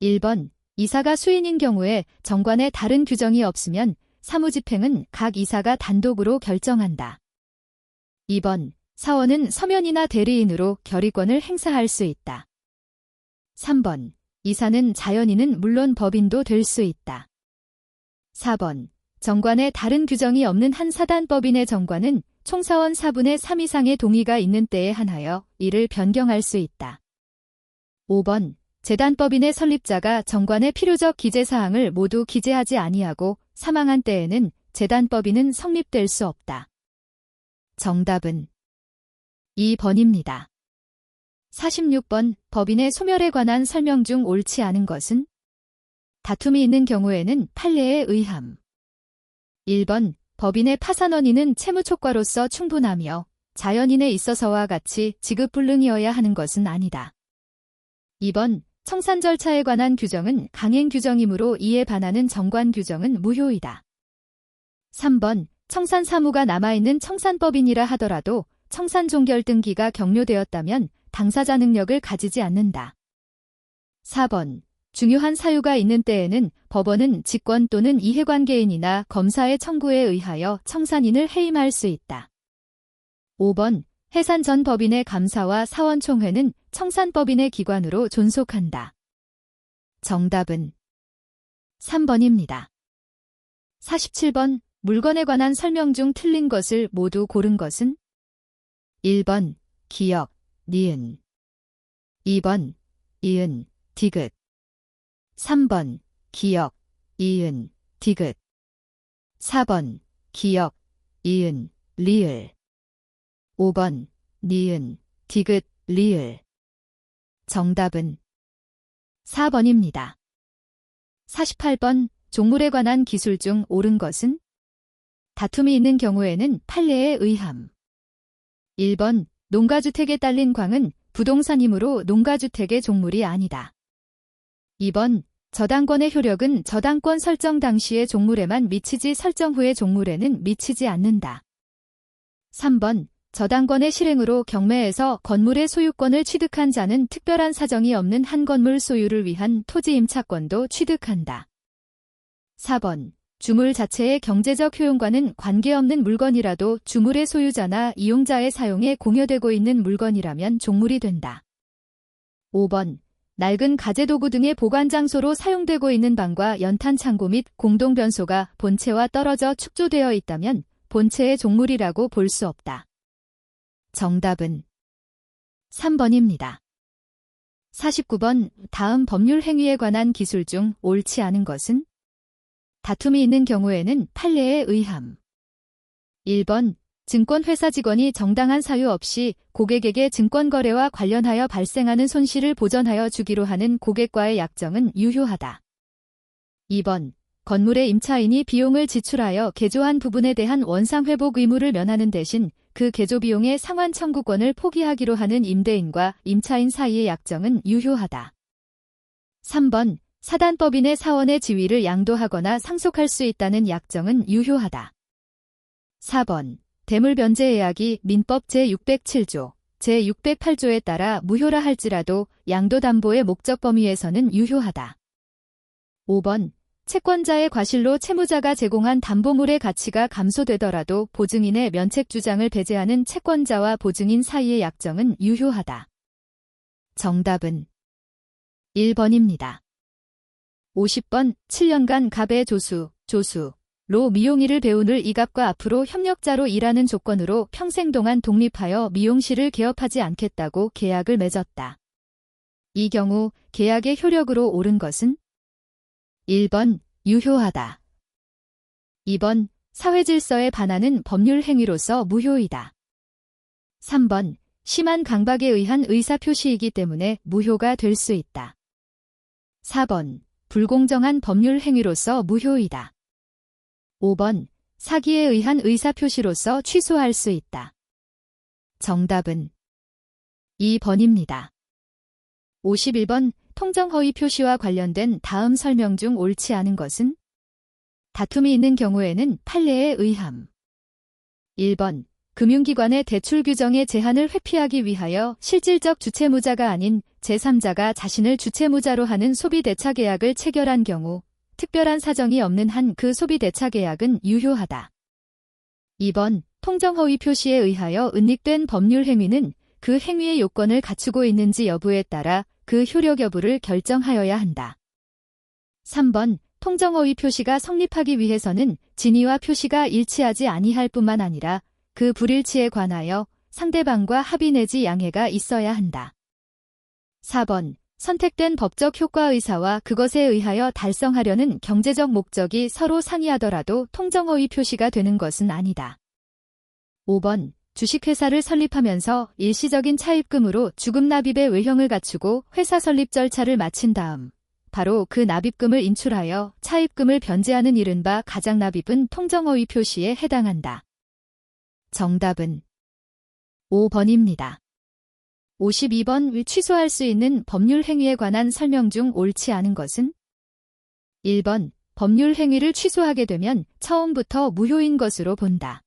1번. 이사가 수인인 경우에 정관에 다른 규정이 없으면 사무집행은 각 이사가 단독으로 결정한다. 2번. 사원은 서면이나 대리인으로 결의권을 행사할 수 있다. 3번. 이사는 자연인은 물론 법인도 될 수 있다. 4번. 정관에 다른 규정이 없는 한 사단법인의 정관은 총사원 4분의 3 이상의 동의가 있는 때에 한하여 이를 변경할 수 있다. 5번. 재단법인의 설립자가 정관의 필요적 기재사항을 모두 기재하지 아니하고 사망한 때에는 재단법인은 성립될 수 없다. 정답은 2번입니다. 46번. 법인의 소멸에 관한 설명 중 옳지 않은 것은? 다툼이 있는 경우에는 판례에 의함. 1번. 법인의 파산원인은 채무촉과로서 충분하며 자연인에 있어서와 같이 지급불능이어야 하는 것은 아니다. 2번. 청산 절차에 관한 규정은 강행 규정이므로 이에 반하는 정관 규정은 무효이다. 3번. 청산 사무가 남아있는 청산법인이라 하더라도 청산 종결 등기가 경료되었다면 당사자 능력을 가지지 않는다. 4번. 중요한 사유가 있는 때에는 법원은 직권 또는 이해관계인이나 검사의 청구에 의하여 청산인을 해임할 수 있다. 5번. 해산 전 법인의 감사와 사원총회는 청산법인의 기관으로 존속한다. 정답은 3번입니다. 47번. 물건에 관한 설명 중 틀린 것을 모두 고른 것은? 1번. 기역, 니은. 2번. 이은, 디귿. 3번. 기역, 이은, 디귿. 4번. 기역, 이은, 리을. 5번. 니은, 디귿, 리을. 정답은 4번입니다. 48번. 종물에 관한 기술 중 옳은 것은? 다툼이 있는 경우에는 판례에 의함. 1번. 농가주택에 딸린 광은 부동산이므로 농가주택의 종물이 아니다. 2번. 저당권의 효력은 저당권 설정 당시의 종물에만 미치지 설정 후의 종물에는 미치지 않는다. 3번. 저당권의 실행으로 경매에서 건물의 소유권을 취득한 자는 특별한 사정이 없는 한 건물 소유를 위한 토지 임차권도 취득한다. 4번. 주물 자체의 경제적 효용과는 관계없는 물건이라도 주물의 소유자나 이용자의 사용에 공여되고 있는 물건이라면 종물이 된다. 5번. 낡은 가재도구 등의 보관장소로 사용되고 있는 방과 연탄 창고 및 공동변소가 본체와 떨어져 축조되어 있다면 본체의 종물이라고 볼 수 없다. 정답은 3번입니다. 49번. 다음 법률 행위에 관한 기술 중 옳지 않은 것은? 다툼이 있는 경우에는 판례에 의함. 1번. 증권회사 직원이 정당한 사유 없이 고객에게 증권거래와 관련하여 발생하는 손실을 보전하여 주기로 하는 고객과의 약정은 유효하다. 2번. 건물의 임차인이 비용을 지출하여 개조한 부분에 대한 원상회복 의무를 면하는 대신 그 개조 비용의 상환 청구권을 포기하기로 하는 임대인과 임차인 사이의 약정은 유효하다. 3번. 사단법인의 사원의 지위를 양도하거나 상속할 수 있다는 약정은 유효하다. 4번. 대물변제예약이 민법 제607조, 제608조에 따라 무효라 할지라도 양도담보의 목적 범위에서는 유효하다. 5번. 채권자의 과실로 채무자가 제공한 담보물의 가치가 감소되더라도 보증인의 면책 주장을 배제하는 채권자와 보증인 사이의 약정은 유효하다. 정답은 1번입니다. 50번. 7년간 갑의 조수로 미용일을 배우는 이갑과 앞으로 협력자로 일하는 조건으로 평생 동안 독립하여 미용실을 개업하지 않겠다고 계약을 맺었다. 이 경우 계약의 효력으로 옳은 것은? 1번. 유효하다. 2번. 사회질서에 반하는 법률 행위로서 무효이다. 3번. 심한 강박에 의한 의사표시이기 때문에 무효가 될 수 있다. 4번. 불공정한 법률 행위로서 무효이다. 5번. 사기에 의한 의사표시로서 취소할 수 있다. 정답은 2번입니다. 51번. 통정허위 표시와 관련된 다음 설명 중 옳지 않은 것은? 다툼이 있는 경우에는 판례에 의함. 1번. 금융기관의 대출 규정의 제한을 회피하기 위하여 실질적 주채무자가 아닌 제3자가 자신을 주채무자로 하는 소비대차 계약을 체결한 경우 특별한 사정이 없는 한 그 소비대차 계약은 유효하다. 2번, 통정허위 표시에 의하여 은닉된 법률 행위는 그 행위의 요건을 갖추고 있는지 여부에 따라 그 효력 여부를 결정하여야 한다. 3번, 통정허위 표시가 성립하기 위해서는 진위와 표시가 일치하지 아니할 뿐만 아니라 그 불일치에 관하여 상대방과 합의 내지 양해가 있어야 한다. 4번, 선택된 법적 효과 의사와 그것에 의하여 달성하려는 경제적 목적이 서로 상이하더라도 통정허위 표시가 되는 것은 아니다. 5번, 주식회사를 설립하면서 일시적인 차입금으로 주금 납입의 외형을 갖추고 회사 설립 절차를 마친 다음 바로 그 납입금을 인출하여 차입금을 변제하는 이른바 가장납입은 통정허위 표시에 해당한다. 정답은 5번입니다. 52번, 취소할 수 있는 법률 행위에 관한 설명 중 옳지 않은 것은? 1번, 법률 행위를 취소하게 되면 처음부터 무효인 것으로 본다.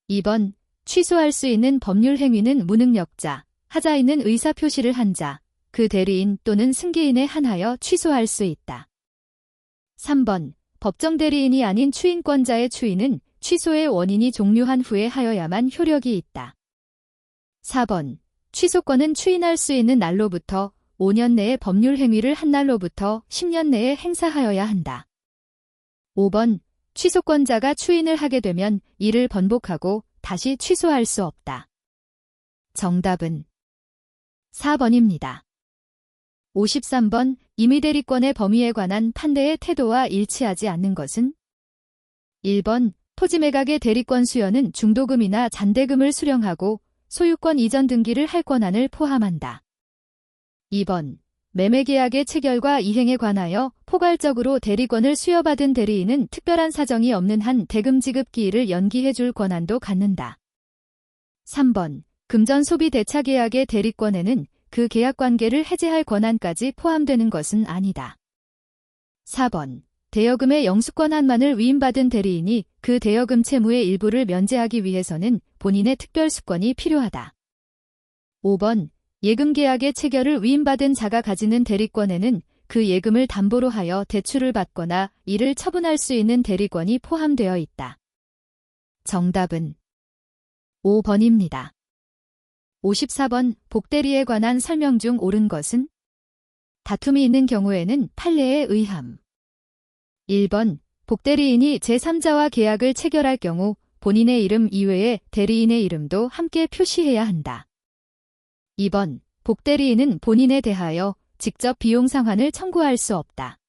2번, 취소할 수 있는 법률 행위는 무능력자, 하자 있는 의사표시를 한 자, 그 대리인 또는 승계인에 한하여 취소할 수 있다. 3번, 법정 대리인이 아닌 추인권자의 추인은 취소의 원인이 종료한 후에 하여야만 효력이 있다. 4번, 취소권은 추인할 수 있는 날로부터 5년 내에 법률 행위를 한 날로부터 10년 내에 행사하여야 한다. 5번, 취소권자가 추인을 하게 되면 이를 번복하고 다시 취소할 수 없다. 정답은 4번입니다. 53번, 임의대리권의 범위에 관한 판례의 태도와 일치하지 않는 것은? 1번, 토지매각의 대리권 수여는 중도금이나 잔대금을 수령하고 소유권 이전 등기를 할 권한을 포함한다. 2번, 매매계약의 체결과 이행에 관하여 포괄적으로 대리권을 수여받은 대리인은 특별한 사정이 없는 한 대금 지급 기일을 연기해줄 권한도 갖는다. 3번, 금전소비대차계약의 대리권에는 그 계약관계를 해제할 권한까지 포함되는 것은 아니다. 4번, 대여금의 영수권 한만을 위임받은 대리인이 그 대여금 채무의 일부를 면제하기 위해서는 본인의 특별수권이 필요하다. 5번, 예금계약의 체결을 위임받은 자가 가지는 대리권에는 그 예금을 담보로 하여 대출을 받거나 이를 처분할 수 있는 대리권이 포함되어 있다. 정답은 5번입니다. 54번, 복대리에 관한 설명 중 옳은 것은? 다툼이 있는 경우에는 판례에 의함. 1번, 복대리인이 제3자와 계약을 체결할 경우 본인의 이름 이외에 대리인의 이름도 함께 표시해야 한다. 2번, 복대리인은 본인에 대하여 직접 비용 상환을 청구할 수 없다.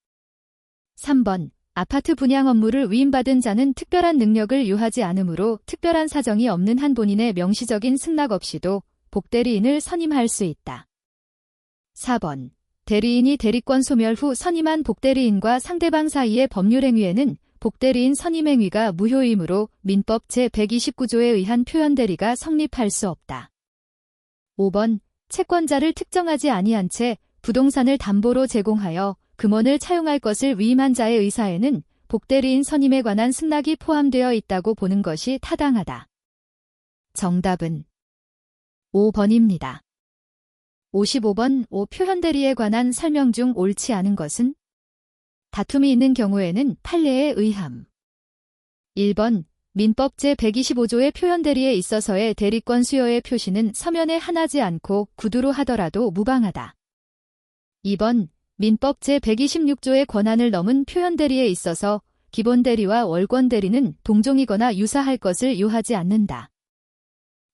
3번, 아파트 분양 업무를 위임받은 자는 특별한 능력을 요하지 않으므로 특별한 사정이 없는 한 본인의 명시적인 승낙 없이도 복대리인을 선임할 수 있다. 4번, 대리인이 대리권 소멸 후 선임한 복대리인과 상대방 사이의 법률행위에는 복대리인 선임행위가 무효이므로 민법 제129조에 의한 표현대리가 성립할 수 없다. 5번, 채권자를 특정하지 아니한 채 부동산을 담보로 제공하여 금원을 차용할 것을 위임한 자의 의사에는 복대리인 선임에 관한 승낙이 포함되어 있다고 보는 것이 타당하다. 정답은 5번입니다. 55번, 표현대리에 관한 설명 중 옳지 않은 것은? 다툼이 있는 경우에는 판례에 의함. 1번, 민법 제125조의 표현대리에 있어서의 대리권 수여의 표시는 서면에 한하지 않고 구두로 하더라도 무방하다. 2번, 민법 제126조의 권한을 넘은 표현대리에 있어서 기본대리와 월권대리는 동종이거나 유사할 것을 요하지 않는다.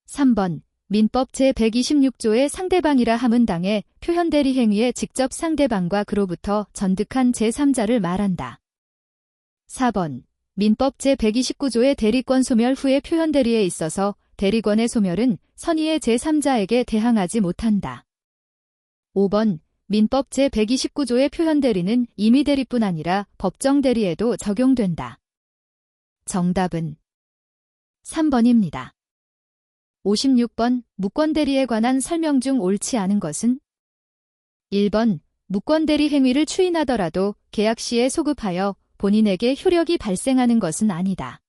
3번, 민법 제126조의 상대방이라 함은 당해 표현대리 행위에 직접 상대방과 그로부터 전득한 제3자를 말한다. 4번, 민법 제129조의 대리권 소멸 후의 표현대리에 있어서 대리권의 소멸은 선의의 제3자에게 대항하지 못한다. 5번, 민법 제129조의 표현대리는 임의대리뿐 아니라 법정대리에도 적용된다. 정답은 3번입니다. 56번, 무권대리에 관한 설명 중 옳지 않은 것은? 1번, 무권대리 행위를 추인하더라도 계약 시에 소급하여 본인에게 효력이 발생하는 것은 아니다.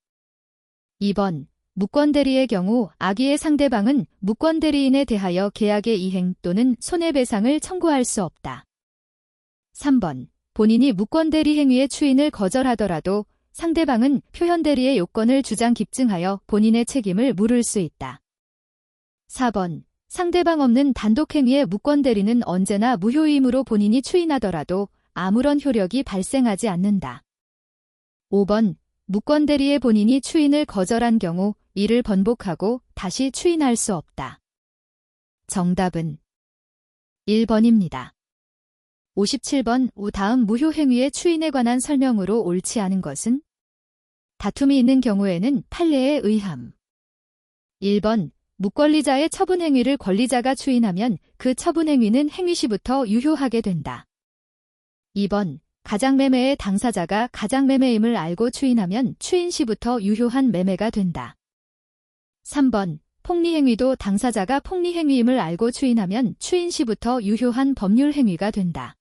2번, 무권대리의 경우 악의의 상대방은 무권대리인에 대하여 계약의 이행 또는 손해배상을 청구할 수 없다. 3번. 본인이 무권대리 행위의 추인을 거절하더라도 상대방은 표현대리의 요건을 주장 입증하여 본인의 책임을 물을 수 있다. 4번. 상대방 없는 단독행위의 무권대리는 언제나 무효이므로 본인이 추인하더라도 아무런 효력이 발생하지 않는다. 5번. 무권대리의 본인이 추인을 거절한 경우 이를 번복하고 다시 추인할 수 없다. 정답은 1번입니다. 57번. 다음 무효행위의 추인에 관한 설명으로 옳지 않은 것은? 다툼이 있는 경우에는 판례에 의함. 1번. 무권리자의 처분행위를 권리자가 추인하면 그 처분행위는 행위시부터 유효하게 된다. 2번. 가장매매의 당사자가 가장매매임을 알고 추인하면 추인시부터 유효한 매매가 된다. 3번. 폭리행위도 당사자가 폭리행위임을 알고 추인하면 추인시부터 유효한 법률행위가 된다.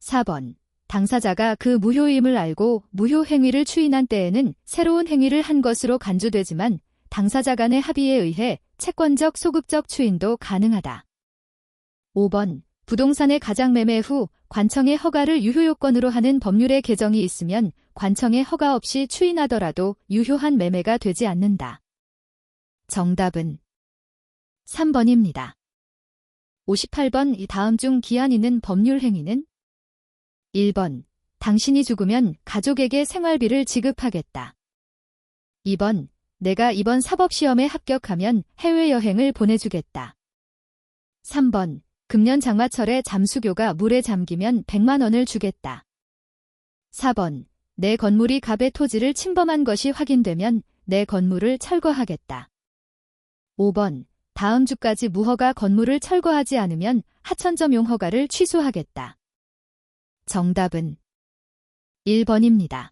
4번. 당사자가 그 무효임을 알고 무효행위를 추인한 때에는 새로운 행위를 한 것으로 간주되지만 당사자 간의 합의에 의해 채권적 소급적 추인도 가능하다. 5번. 부동산의 가장매매 후 관청의 허가를 유효요건으로 하는 법률의 개정이 있으면 관청의 허가 없이 추인하더라도 유효한 매매가 되지 않는다. 정답은 3번입니다. 58번. 이 다음 중 기한 있는 법률 행위는? 1번. 당신이 죽으면 가족에게 생활비를 지급하겠다. 2번. 내가 이번 사법시험에 합격하면 해외여행을 보내주겠다. 3번. 금년 장마철에 잠수교가 물에 잠기면 100만 원을 주겠다. 4번. 내 건물이 갑의 토지를 침범한 것이 확인되면 내 건물을 철거하겠다. 5번. 다음 주까지 무허가 건물을 철거하지 않으면 하천점용 허가를 취소하겠다. 정답은 1번입니다.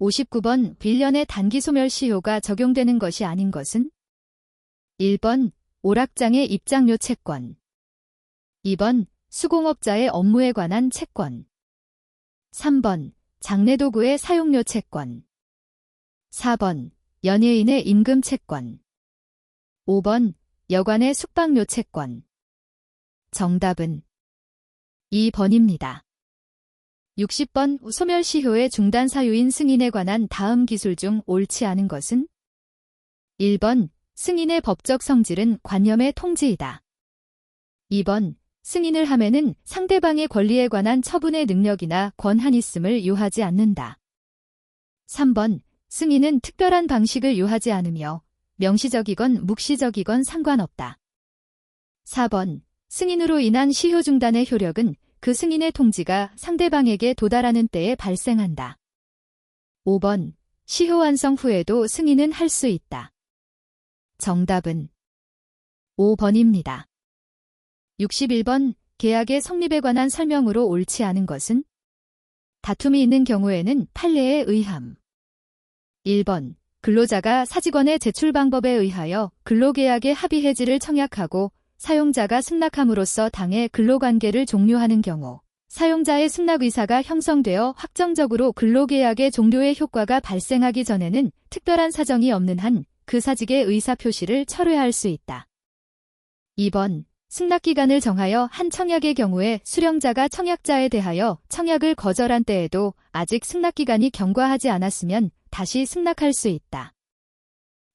59번. 빌련의 단기 소멸시효가 적용되는 것이 아닌 것은? 1번. 오락장의 입장료 채권. 2번. 수공업자의 업무에 관한 채권. 3번. 장례도구의 사용료 채권. 4번. 연예인의 임금 채권. 5번. 여관의 숙박료 채권. 정답은 2번입니다. 60번. 소멸시효의 중단 사유인 승인에 관한 다음 기술 중 옳지 않은 것은? 1번. 승인의 법적 성질은 관념의 통지이다. 2번. 승인을 함에는 상대방의 권리에 관한 처분의 능력이나 권한이 있음을 요하지 않는다. 3번. 승인은 특별한 방식을 요하지 않으며 명시적이건 묵시적이건 상관없다. 4번. 승인으로 인한 시효 중단의 효력은 그 승인의 통지가 상대방에게 도달하는 때에 발생한다. 5번. 시효 완성 후에도 승인은 할 수 있다. 정답은 5번입니다. 61번. 계약의 성립에 관한 설명으로 옳지 않은 것은? 다툼이 있는 경우에는 판례에 의함. 1번. 근로자가 사직원의 제출 방법에 의하여 근로계약의 합의 해지를 청약하고 사용자가 승낙함으로써 당해 근로관계를 종료하는 경우 사용자의 승낙 의사가 형성되어 확정적으로 근로계약의 종료의 효과가 발생하기 전에는 특별한 사정이 없는 한 그 사직의 의사표시를 철회할 수 있다. 2번. 승낙기간을 정하여 한 청약의 경우에 수령자가 청약자에 대하여 청약을 거절한 때에도 아직 승낙기간이 경과하지 않았으면 다시 승낙할 수 있다.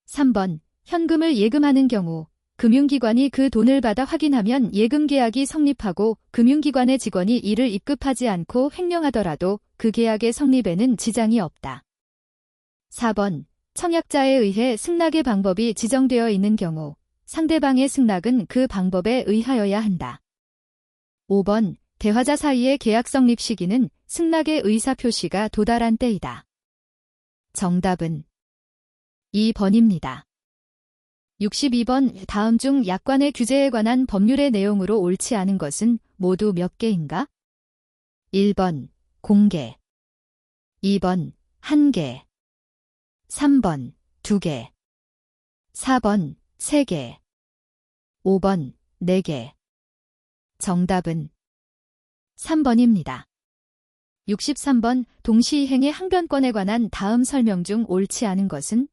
3번. 현금을 예금하는 경우 금융기관이 그 돈을 받아 확인하면 예금계약이 성립하고 금융기관의 직원이 이를 입금하지 않고 횡령하더라도 그 계약의 성립에는 지장이 없다. 4번. 청약자에 의해 승낙의 방법이 지정되어 있는 경우 상대방의 승낙은 그 방법에 의하여야 한다. 5번. 대화자 사이의 계약 성립 시기는 승낙의 의사표시가 도달한 때이다. 정답은 2번입니다. 62번. 다음 중 약관의 규제에 관한 법률의 내용으로 옳지 않은 것은 모두 몇 개인가? 1번. 공개. 2번. 1개. 3번. 2개. 4번. 3개. 5번. 4개. 정답은 3번입니다. 63번. 동시이행의 항변권에 관한 다음 설명 중 옳지 않은 것은?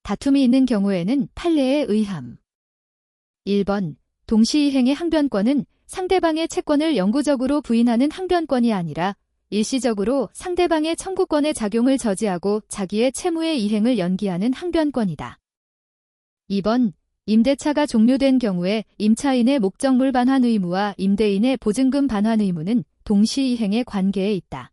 다툼이 있는 경우에는 판례에 의함. 1번. 동시이행의 항변권은 상대방의 채권을 영구적으로 부인하는 항변권이 아니라 일시적으로 상대방의 청구권의 작용을 저지하고 자기의 채무의 이행을 연기하는 항변권이다. 2번. 임대차가 종료된 경우에 임차인의 목적물 반환 의무와 임대인의 보증금 반환 의무는 동시이행의 관계에 있다.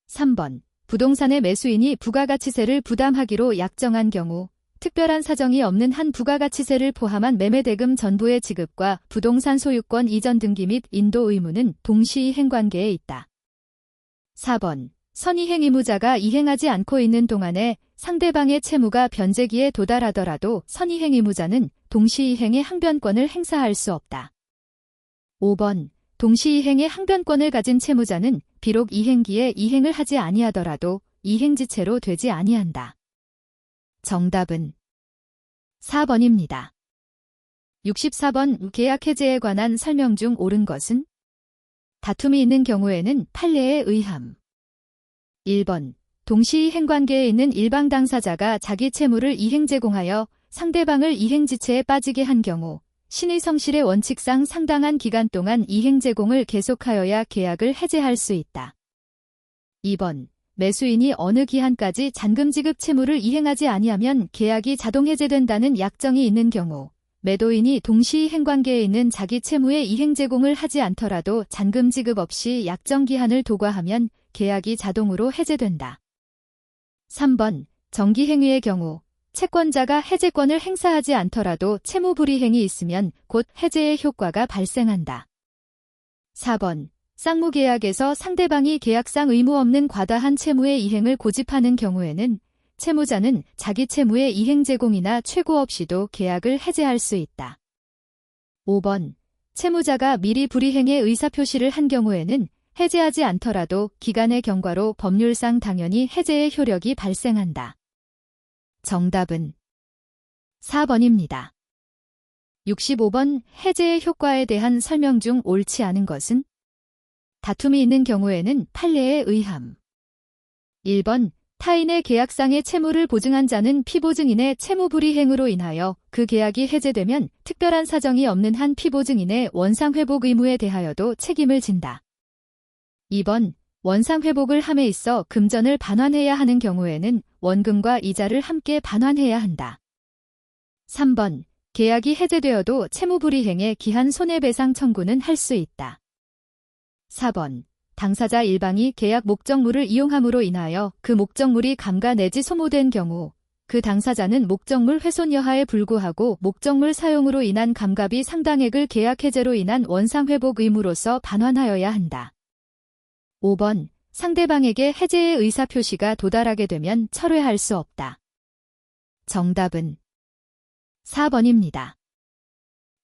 3번. 부동산의 매수인이 부가가치세를 부담하기로 약정한 경우 특별한 사정이 없는 한 부가가치세를 포함한 매매대금 전부의 지급과 부동산 소유권 이전 등기 및 인도 의무는 동시이행 관계에 있다. 4번. 선이행 의무자가 이행하지 않고 있는 동안에 상대방의 채무가 변제기에 도달하더라도 선이행 의무자는 동시이행의 항변권을 행사할 수 없다. 5번. 동시이행의 항변권을 가진 채무자는 비록 이행기에 이행을 하지 아니하더라도 이행지체로 되지 아니한다. 정답은 4번입니다. 64번. 계약 해제에 관한 설명 중 옳은 것은? 다툼이 있는 경우에는 판례에 의함. 1번. 동시이행 관계에 있는 일방 당사자가 자기 채무를 이행 제공하여 상대방을 이행지체에 빠지게 한 경우 신의 성실의 원칙상 상당한 기간 동안 이행 제공을 계속하여야 계약을 해제할 수 있다. 2번. 매수인이 어느 기한까지 잔금 지급 채무를 이행하지 아니하면 계약이 자동 해제된다는 약정이 있는 경우 매도인이 동시이행 관계에 있는 자기 채무의 이행 제공을 하지 않더라도 잔금 지급 없이 약정 기한을 도과하면 계약이 자동으로 해제된다. 3번. 정기행위의 경우 채권자가 해제권을 행사하지 않더라도 채무 불이행이 있으면 곧 해제의 효과가 발생한다. 4번. 쌍무계약에서 상대방이 계약상 의무 없는 과다한 채무의 이행을 고집하는 경우에는 채무자는 자기 채무의 이행 제공이나 최고 없이도 계약을 해제할 수 있다. 5번. 채무자가 미리 불이행의 의사표시를 한 경우에는 해제하지 않더라도 기간의 경과로 법률상 당연히 해제의 효력이 발생한다. 정답은 4번입니다. 65번. 해제의 효과에 대한 설명 중 옳지 않은 것은? 다툼이 있는 경우에는 판례에 의함. 1번. 타인의 계약상의 채무를 보증한 자는 피보증인의 채무 불이행으로 인하여 그 계약이 해제되면 특별한 사정이 없는 한 피보증인의 원상회복 의무에 대하여도 책임을 진다. 2번. 원상회복을 함에 있어 금전을 반환해야 하는 경우에는 원금과 이자를 함께 반환해야 한다. 3번. 계약이 해제되어도 채무불이행의 기한 손해배상 청구는 할 수 있다. 4번. 당사자 일방이 계약 목적물을 이용함으로 인하여 그 목적물이 감가 내지 소모된 경우 그 당사자는 목적물 훼손 여하에 불구하고 목적물 사용으로 인한 감가비 상당액을 계약 해제로 인한 원상회복 의무로서 반환하여야 한다. 5번. 상대방에게 해제의 의사표시가 도달하게 되면 철회할 수 없다. 정답은 4번입니다.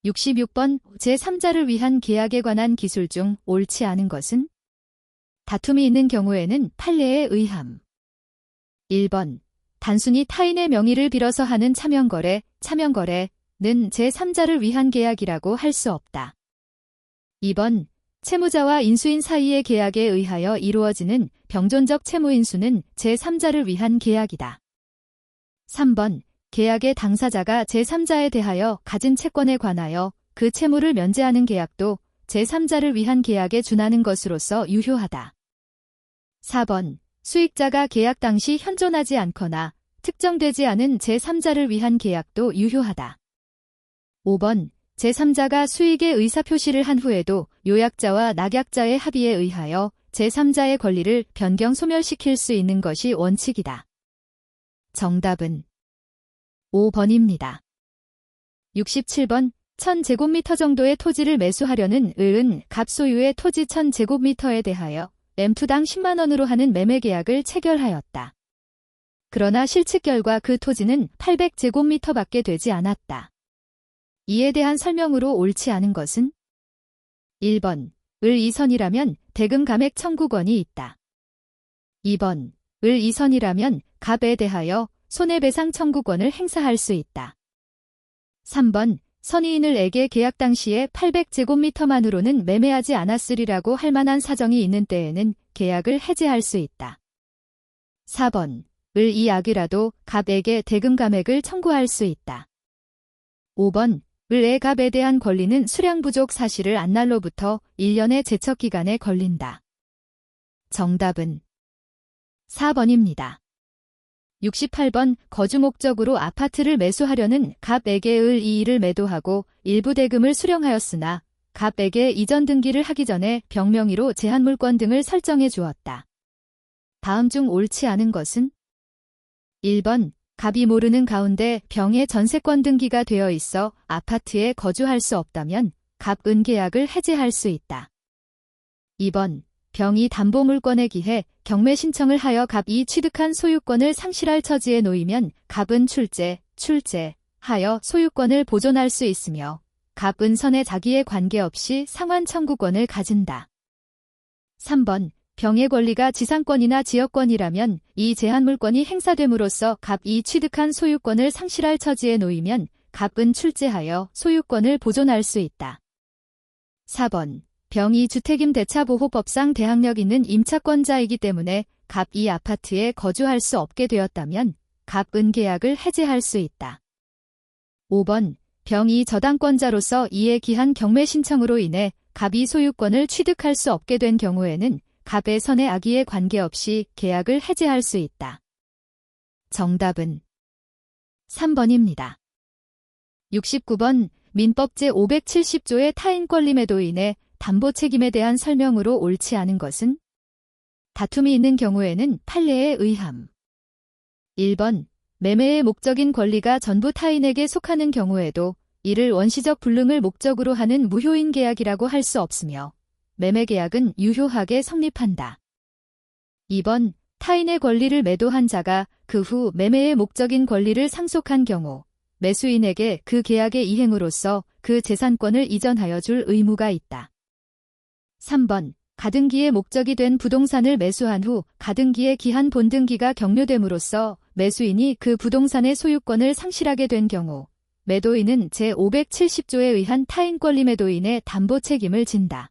66번. 제3자를 위한 계약에 관한 기술 중 옳지 않은 것은? 다툼이 있는 경우에는 판례에 의함. 1번. 단순히 타인의 명의를 빌어서 하는 차명거래는 제3자를 위한 계약이라고 할 수 없다. 2번. 채무자와 인수인 사이의 계약에 의하여 이루어지는 병존적 채무인수는 제3자를 위한 계약이다. 3번. 계약의 당사자가 제3자에 대하여 가진 채권에 관하여 그 채무를 면제하는 계약도 제3자를 위한 계약에 준하는 것으로서 유효하다. 4번. 수익자가 계약 당시 현존하지 않거나 특정되지 않은 제3자를 위한 계약도 유효하다. 5번. 제3자가 수익의 의사표시를 한 후에도 요약자와 낙약자의 합의에 의하여 제3자의 권리를 변경 소멸시킬 수 있는 것이 원칙이다. 정답은 5번입니다. 67번. 1000제곱미터 정도의 토지를 매수하려는 을은 갑소유의 토지 1000제곱미터에 대하여 램투당 10만원으로 하는 매매계약을 체결하였다. 그러나 실측 결과 그 토지는 800제곱미터밖에 되지 않았다. 이에 대한 설명으로 옳지 않은 것은? 1번. 을 이선이라면 대금 감액 청구권이 있다. 2번. 을 이선이라면 갑에 대하여 손해배상 청구권을 행사할 수 있다. 3번. 선의인을에게 계약 당시에 800제곱미터만으로는 매매하지 않았으리라고 할 만한 사정이 있는 때에는 계약을 해제할 수 있다. 4번. 을 이악이라도 갑에게 대금 감액을 청구할 수 있다. 5번 을의 갑에 대한 권리는 수량 부족 사실을 안 날로부터 1년의 제척기간에 걸린다. 정답은 4번입니다. 68번 거주 목적으로 아파트를 매수하려는 갑에게 을 이의를 매도하고 일부 대금을 수령하였으나 갑에게 이전 등기를 하기 전에 병명의로 제한물권 등을 설정해 주었다. 다음 중 옳지 않은 것은? 1번 갑이 모르는 가운데 병의 전세권 등기가 되어 있어 아파트에 거주할 수 없다면 갑은 계약을 해지할 수 있다. 2번 병이 담보물권에 기해 경매 신청을 하여 갑이 취득한 소유권을 상실할 처지에 놓이면 갑은 출제하여 소유권을 보존할 수 있으며 갑은 선의 자기에 관계없이 상환 청구권을 가진다. 3번 병의 권리가 지상권이나 지역권이라면 이 제한물권이 행사됨으로써 갑이 취득한 소유권을 상실할 처지에 놓이면 갑은 출제하여 소유권을 보존할 수 있다. 4번 병이 주택임대차보호법상 대항력 있는 임차권자이기 때문에 갑이 아파트에 거주할 수 없게 되었다면 갑은 계약을 해지할 수 있다. 5번 병이 저당권자로서 이에 기한 경매 신청으로 인해 갑이 소유권을 취득할 수 없게 된 경우에는 갑의 선의 악의에 관계없이 계약을 해지할 수 있다. 정답은 3번입니다. 69번 민법 제570조의 타인 권리매도 인해 담보 책임에 대한 설명으로 옳지 않은 것은? 다툼이 있는 경우에는 판례에 의함. 1번 매매의 목적인 권리가 전부 타인에게 속하는 경우에도 이를 원시적 불능을 목적으로 하는 무효인 계약이라고 할 수 없으며 매매계약은 유효하게 성립한다. 2번 타인의 권리를 매도한 자가 그 후 매매의 목적인 권리를 상속한 경우 매수인에게 그 계약의 이행으로써 그 재산권을 이전하여 줄 의무가 있다. 3번 가등기의 목적이 된 부동산을 매수한 후 가등기의 기한 본등기가 경료됨으로써 매수인이 그 부동산의 소유권을 상실하게 된 경우 매도인은 제570조에 의한 타인 권리 매도인의 담보 책임을 진다.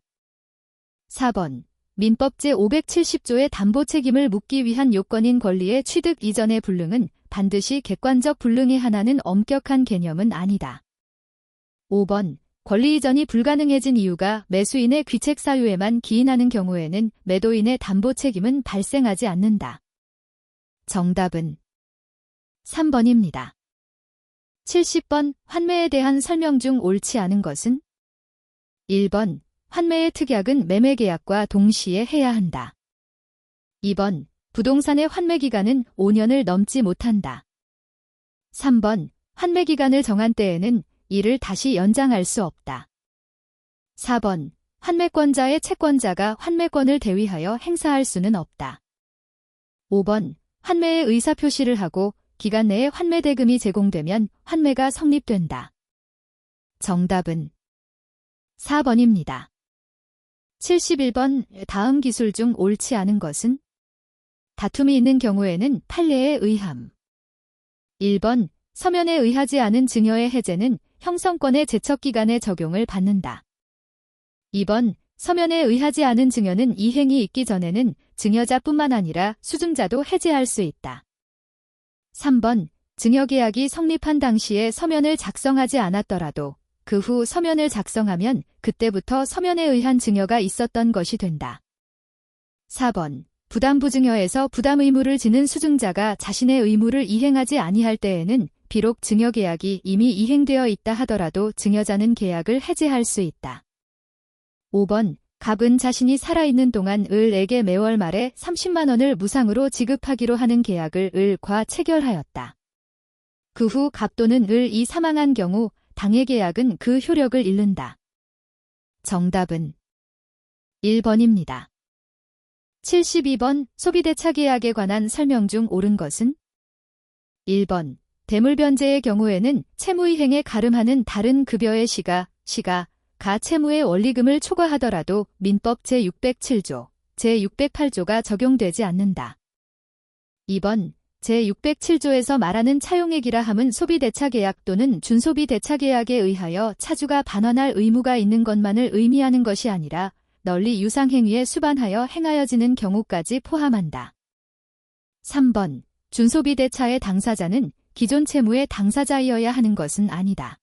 4번 민법 제570조의 담보 책임을 묻기 위한 요건인 권리의 취득 이전의 불능은 반드시 객관적 불능에 한하는 엄격한 개념은 아니다. 5번 권리 이전이 불가능해진 이유가 매수인의 귀책 사유에만 기인하는 경우에는 매도인의 담보 책임은 발생하지 않는다. 정답은 3번입니다. 70번 환매에 대한 설명 중 옳지 않은 것은? 1번 환매의 특약은 매매계약과 동시에 해야 한다. 2번 부동산의 환매기간은 5년을 넘지 못한다. 3번 환매기간을 정한 때에는 이를 다시 연장할 수 없다. 4번 환매권자의 채권자가 환매권을 대위하여 행사할 수는 없다. 5번 환매의 의사표시를 하고 기간 내에 환매대금이 제공되면 환매가 성립된다. 정답은 4번입니다. 71번 다음 기술 중 옳지 않은 것은? 다툼이 있는 경우에는 판례에 의함. 1번 서면에 의하지 않은 증여의 해제는 형성권의 제척기간에 적용을 받는다. 2번 서면에 의하지 않은 증여는 이행이 있기 전에는 증여자뿐만 아니라 수증자도 해제할 수 있다. 3번 증여계약이 성립한 당시에 서면을 작성하지 않았더라도 그 후 서면을 작성하면 그때부터 서면에 의한 증여가 있었던 것이 된다. 4번 부담부증여에서 부담 의무를 지는 수증자가 자신의 의무를 이행하지 아니할 때에는 비록 증여계약이 이미 이행되어 있다 하더라도 증여자는 계약을 해지할 수 있다. 5번 갑은 자신이 살아있는 동안 을에게 매월 말에 30만 원을 무상으로 지급하기로 하는 계약을 을과 체결하였다. 그 후 갑 또는 을이 사망한 경우 당해 계약은 그 효력을 잃는다. 정답은 1번입니다. 72번 소비대차 계약에 관한 설명 중 옳은 것은? 1번 대물변제의 경우에는 채무이행에 가름하는 다른 급여의 시가 가 채무의 원리금을 초과하더라도 민법 제607조, 제608조가 적용되지 않는다. 2번 제607조에서 말하는 차용액이라 함은 소비대차계약 또는 준소비대차계약에 의하여 차주가 반환할 의무가 있는 것만을 의미하는 것이 아니라 널리 유상행위에 수반하여 행하여지는 경우까지 포함한다. 3번 준소비대차의 당사자는 기존 채무의 당사자이어야 하는 것은 아니다.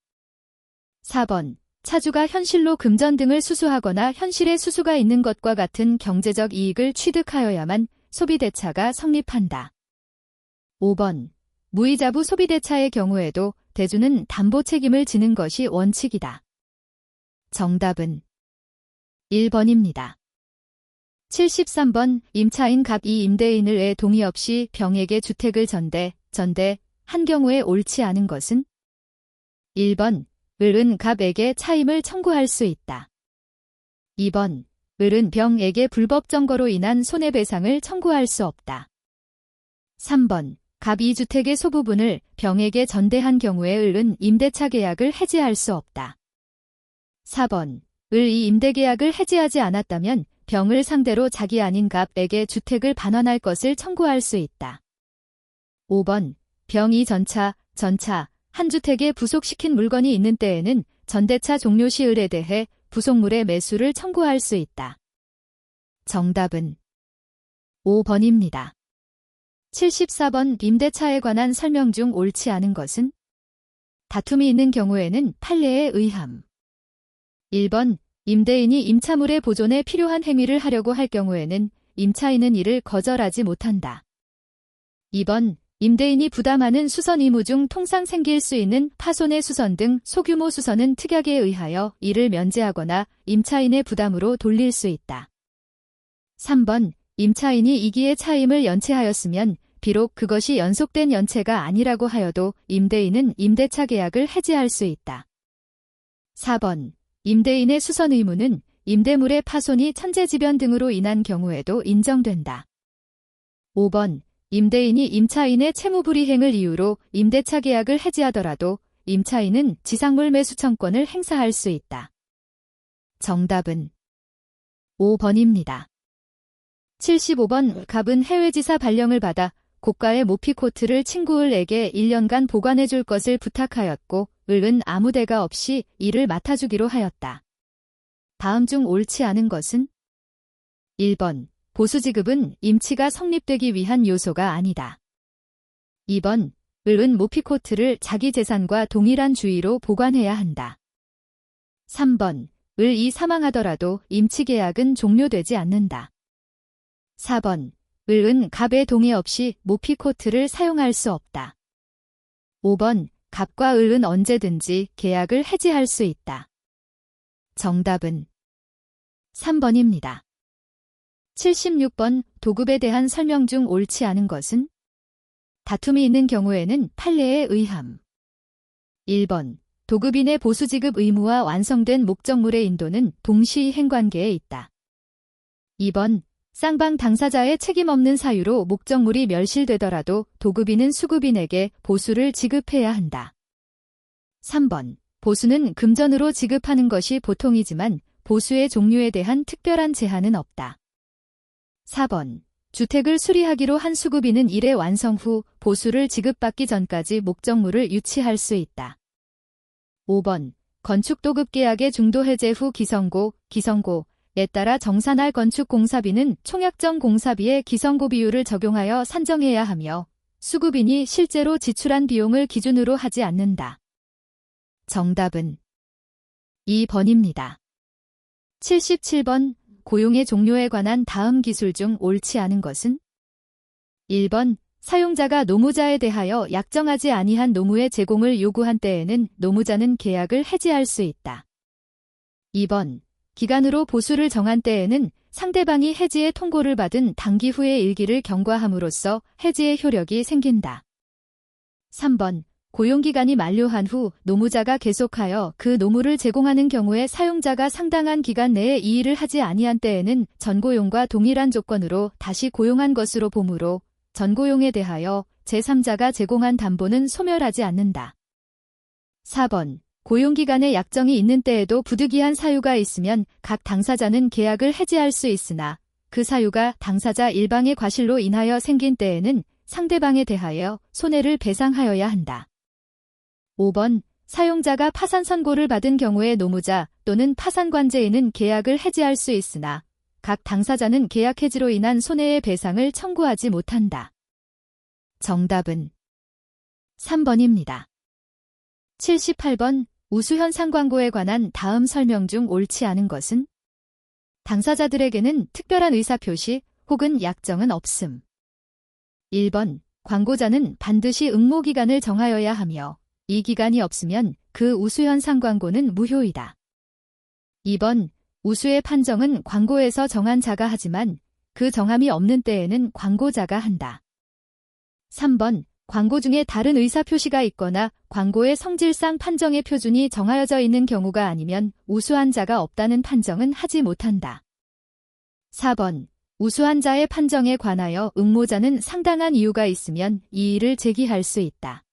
4번. 차주가 현실로 금전 등을 수수하거나 현실에 수수가 있는 것과 같은 경제적 이익을 취득하여야만 소비대차가 성립한다. 5번. 무이자부 소비대차의 경우에도 대주는 담보 책임을 지는 것이 원칙이다. 정답은 1번입니다. 73번. 임차인 갑 이 임대인을 의 동의 없이 병에게 주택을 전대한 경우에 옳지 않은 것은? 1번. 을은 갑에게 차임을 청구할 수 있다. 2번. 을은 병에게 불법 점거로 인한 손해배상을 청구할 수 없다. 3번. 갑이 주택의 소부분을 병에게 전대한 경우에 을은 임대차 계약을 해지할 수 없다. 4번. 을이 임대계약을 해지하지 않았다면 병을 상대로 자기 아닌 갑에게 주택을 반환할 것을 청구할 수 있다. 5번. 병이 전차 한 주택에 부속시킨 물건이 있는 때에는 전대차 종료 시 을에 대해 부속물의 매수를 청구할 수 있다. 정답은 5번입니다. 74번. 임대차에 관한 설명 중 옳지 않은 것은? 다툼이 있는 경우에는 판례에 의함. 1번. 임대인이 임차물의 보존에 필요한 행위를 하려고 할 경우에는 임차인은 이를 거절하지 못한다. 2번. 임대인이 부담하는 수선 의무 중 통상 생길 수 있는 파손의 수선 등 소규모 수선은 특약에 의하여 이를 면제하거나 임차인의 부담으로 돌릴 수 있다. 3번. 임차인이 이기의 차임을 연체하였으면 비록 그것이 연속된 연체가 아니라고 하여도 임대인은 임대차 계약을 해지할 수 있다. 4번. 임대인의 수선 의무는 임대물의 파손이 천재지변 등으로 인한 경우에도 인정된다. 5번. 임대인이 임차인의 채무불이행을 이유로 임대차 계약을 해지하더라도 임차인은 지상물 매수청권을 행사할 수 있다. 정답은 5번입니다. 75번. 갑은 해외지사 발령을 받아 고가의 모피코트를 친구 을에게 1년간 보관해 줄 것을 부탁하였고 을은 아무 대가 없이 이를 맡아주기로 하였다. 다음 중 옳지 않은 것은? 1번. 보수지급은 임치가 성립되기 위한 요소가 아니다. 2번. 을은 모피코트를 자기 재산과 동일한 주의로 보관해야 한다. 3번. 을이 사망하더라도 임치계약은 종료되지 않는다. 4번. 을은 갑의 동의 없이 모피코트를 사용할 수 없다. 5번. 갑과 을은 언제든지 계약을 해지할 수 있다. 정답은 3번입니다. 76번. 도급에 대한 설명 중 옳지 않은 것은? 다툼이 있는 경우에는 판례에 의함. 1번. 도급인의 보수지급 의무와 완성된 목적물의 인도는 동시이행 관계에 있다. 2번. 쌍방 당사자의 책임 없는 사유로 목적물이 멸실되더라도 도급인은 수급인에게 보수를 지급해야 한다. 3번. 보수는 금전으로 지급하는 것이 보통이지만 보수의 종류에 대한 특별한 제한은 없다. 4번. 주택을 수리하기로 한 수급인은 일의 완성 후 보수를 지급받기 전까지 목적물을 유치할 수 있다. 5번. 건축도급 계약의 중도 해제 후 기성고에 따라 정산할 건축공사비는 총약정 공사비의 기성고 비율을 적용하여 산정해야 하며 수급인이 실제로 지출한 비용을 기준으로 하지 않는다. 정답은 2번입니다. 77번. 고용의 종료에 관한 다음 기술 중 옳지 않은 것은? 1번. 사용자가 노무자에 대하여 약정하지 아니한 노무의 제공을 요구한 때에는 노무자는 계약을 해지할 수 있다. 2번. 기간으로 보수를 정한 때에는 상대방이 해지의 통고를 받은 단기 후의 일기를 경과함으로써 해지의 효력이 생긴다. 3번. 고용기간이 만료한 후 노무자가 계속하여 그 노무를 제공하는 경우에 사용자가 상당한 기간 내에 이 일을 하지 아니한 때에는 전고용과 동일한 조건으로 다시 고용한 것으로 보므로 전고용에 대하여 제3자가 제공한 담보는 소멸하지 않는다. 4번. 고용기간에 약정이 있는 때에도 부득이한 사유가 있으면 각 당사자는 계약을 해지할 수 있으나 그 사유가 당사자 일방의 과실로 인하여 생긴 때에는 상대방에 대하여 손해를 배상하여야 한다. 5번. 사용자가 파산 선고를 받은 경우에 노무자 또는 파산관제인은 계약을 해지할 수 있으나 각 당사자는 계약 해지로 인한 손해의 배상을 청구하지 못한다. 정답은 3번입니다. 78번 우수현상 광고에 관한 다음 설명 중 옳지 않은 것은? 당사자들에게는 특별한 의사표시 혹은 약정은 없음. 1번 광고자는 반드시 응모기간을 정하여야 하며 이 기간이 없으면 그 우수현상 광고는 무효이다. 2번 우수의 판정은 광고에서 정한 자가 하지만 그 정함이 없는 때에는 광고자가 한다. 3번 광고 중에 다른 의사표시가 있거나 광고의 성질상 판정의 표준이 정하여져 있는 경우가 아니면 우수한 자가 없다는 판정은 하지 못한다. 4번 우수한 자의 판정에 관하여 응모자는 상당한 이유가 있으면 이의를 제기할 수 있다.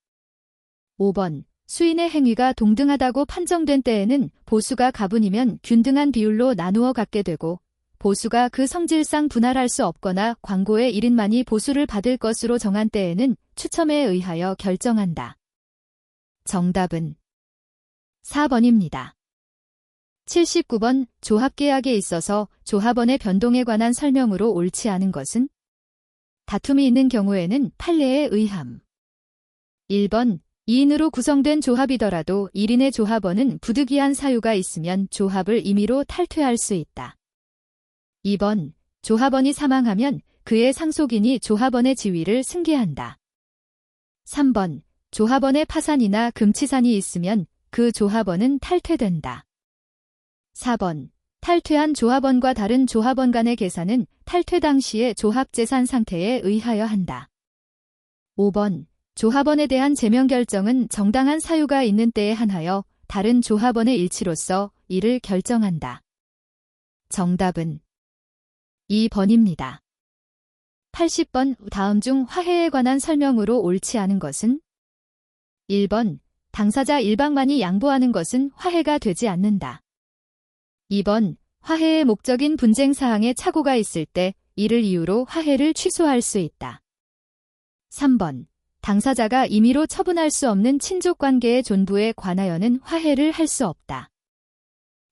5번 수인의 행위가 동등하다고 판정된 때에는 보수가 가분이면 균등한 비율로 나누어 갖게 되고 보수가 그 성질상 분할할 수 없거나 광고의 1인만이 보수를 받을 것으로 정한 때에는 추첨에 의하여 결정한다. 정답은 4번입니다. 79번 조합계약에 있어서 조합원의 변동에 관한 설명으로 옳지 않은 것은? 다툼이 있는 경우에는 판례에 의함. 1번 2인으로 구성된 조합이더라도 1인의 조합원은 부득이한 사유가 있으면 조합을 임의로 탈퇴할 수 있다. 2번 조합원이 사망하면 그의 상속인이 조합원의 지위를 승계한다. 3번 조합원의 파산이나 금치산이 있으면 그 조합원은 탈퇴된다. 4번 탈퇴한 조합원과 다른 조합원 간의 계산은 탈퇴 당시의 조합재산 상태에 의하여 한다. 5번 조합원에 대한 제명 결정은 정당한 사유가 있는 때에 한하여 다른 조합원의 일치로서 이를 결정한다. 정답은 2번입니다. 80번 다음 중 화해에 관한 설명으로 옳지 않은 것은? 1번 당사자 일방만이 양보하는 것은 화해가 되지 않는다. 2번 화해의 목적인 분쟁 사항에 착오가 있을 때 이를 이유로 화해를 취소할 수 있다. 3번 당사자가 임의로 처분할 수 없는 친족관계의 존부에 관하여는 화해를 할 수 없다.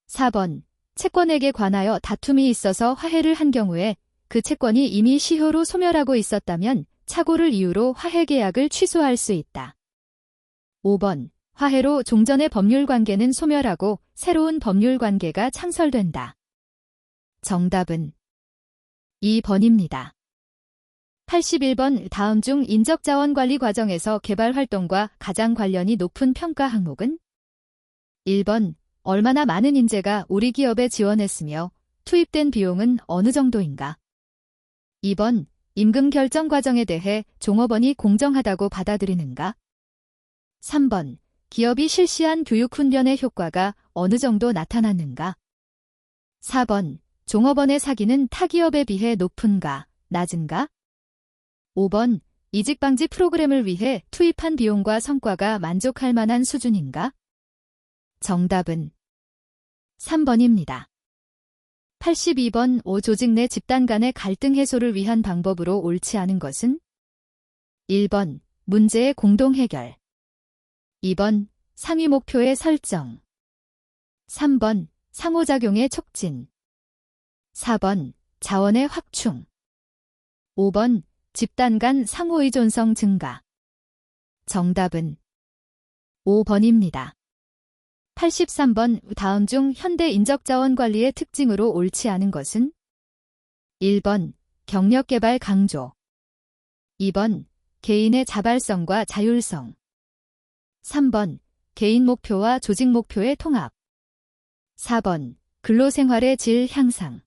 4번 채권액에 관하여 다툼이 있어서 화해를 한 경우에 그 채권이 이미 시효로 소멸하고 있었다면 착오를 이유로 화해 계약을 취소할 수 있다. 5번 화해로 종전의 법률관계는 소멸하고 새로운 법률관계가 창설된다. 정답은 2번입니다. 81번 다음 중 인적자원 관리 과정에서 개발 활동과 가장 관련이 높은 평가 항목은? 1번 얼마나 많은 인재가 우리 기업에 지원했으며 투입된 비용은 어느 정도인가? 2번 임금 결정 과정에 대해 종업원이 공정하다고 받아들이는가? 3번 기업이 실시한 교육훈련의 효과가 어느 정도 나타났는가? 4번 종업원의 사기는 타 기업에 비해 높은가, 낮은가? 5번 이직 방지 프로그램을 위해 투입한 비용과 성과가 만족할 만한 수준인가? 정답은 3번입니다. 82번 조직 내 집단 간의 갈등 해소를 위한 방법으로 옳지 않은 것은? 1번 문제의 공동 해결. 2번 상위 목표의 설정. 3번 상호작용의 촉진. 4번 자원의 확충. 5번 집단 간 상호의존성 증가. 정답은 5번입니다. 83번 다음 중 현대 인적자원 관리의 특징으로 옳지 않은 것은? 1번 경력개발 강조. 2번 개인의 자발성과 자율성. 3번 개인 목표와 조직 목표의 통합. 4번 근로생활의 질 향상.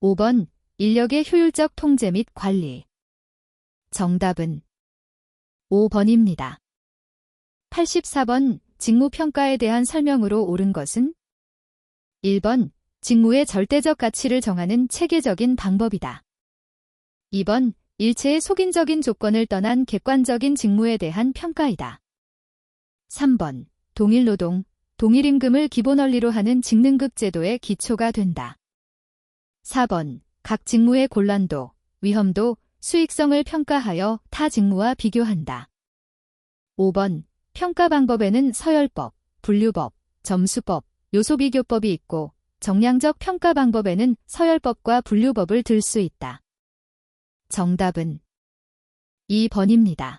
5번 인력의 효율적 통제 및 관리. 정답은 5번입니다. 84번 직무평가에 대한 설명으로 옳은 것은? 1번 직무의 절대적 가치를 정하는 체계적인 방법이다. 2번 일체의 속인적인 조건을 떠난 객관적인 직무에 대한 평가이다. 3번 동일노동, 동일임금을 기본원리로 하는 직능급 제도의 기초가 된다. 4번 각 직무의 곤란도, 위험도, 수익성을 평가하여 타 직무와 비교한다. 5번 평가 방법에는 서열법, 분류법, 점수법, 요소비교법이 있고 정량적 평가 방법에는 서열법과 분류법을 들 수 있다. 정답은 2번입니다.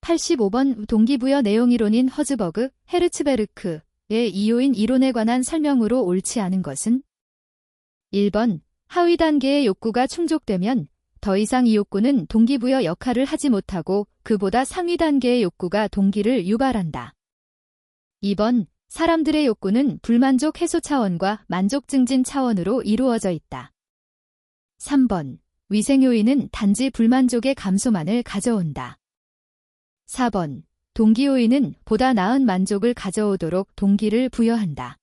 85번 동기부여 내용이론인 허즈버그, 헤르츠베르크의 이요인 이론에 관한 설명으로 옳지 않은 것은 1번 하위 단계의 욕구가 충족되면 더 이상 이 욕구는 동기부여 역할을 하지 못하고 그보다 상위 단계의 욕구가 동기를 유발한다. 2번 사람들의 욕구는 불만족 해소 차원과 만족 증진 차원으로 이루어져 있다. 3번 위생 요인은 단지 불만족의 감소만을 가져온다. 4번 동기 요인은 보다 나은 만족을 가져오도록 동기를 부여한다.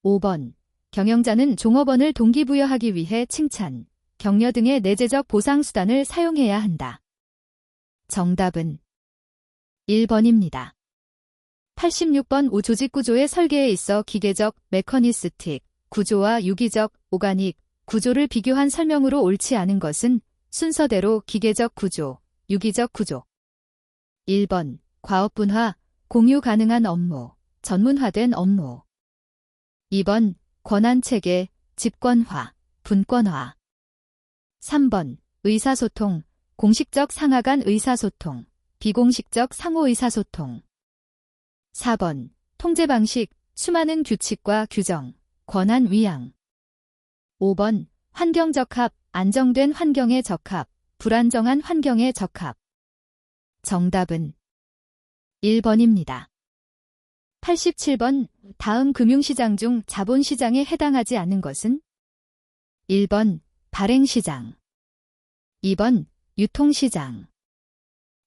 5번 경영자는 종업원을 동기부여하기 위해 칭찬, 격려 등의 내재적 보상수단을 사용해야 한다. 정답은 1번입니다. 86번 조직구조의 설계에 있어 기계적, 메커니스틱, 구조와 유기적, 오가닉, 구조를 비교한 설명으로 옳지 않은 것은 순서대로 기계적 구조, 유기적 구조. 1번 과업분화, 공유 가능한 업무, 전문화된 업무. 2번 권한체계, 집권화, 분권화. 3번 의사소통, 공식적 상하 간 의사소통, 비공식적 상호 의사소통. 4번 통제방식, 수많은 규칙과 규정, 권한 위양. 5번 환경적합, 안정된 환경의 적합, 불안정한 환경의 적합. 정답은 1번입니다. 87번 다음 금융시장 중 자본시장에 해당하지 않는 것은 1번 발행시장, 2번 유통시장,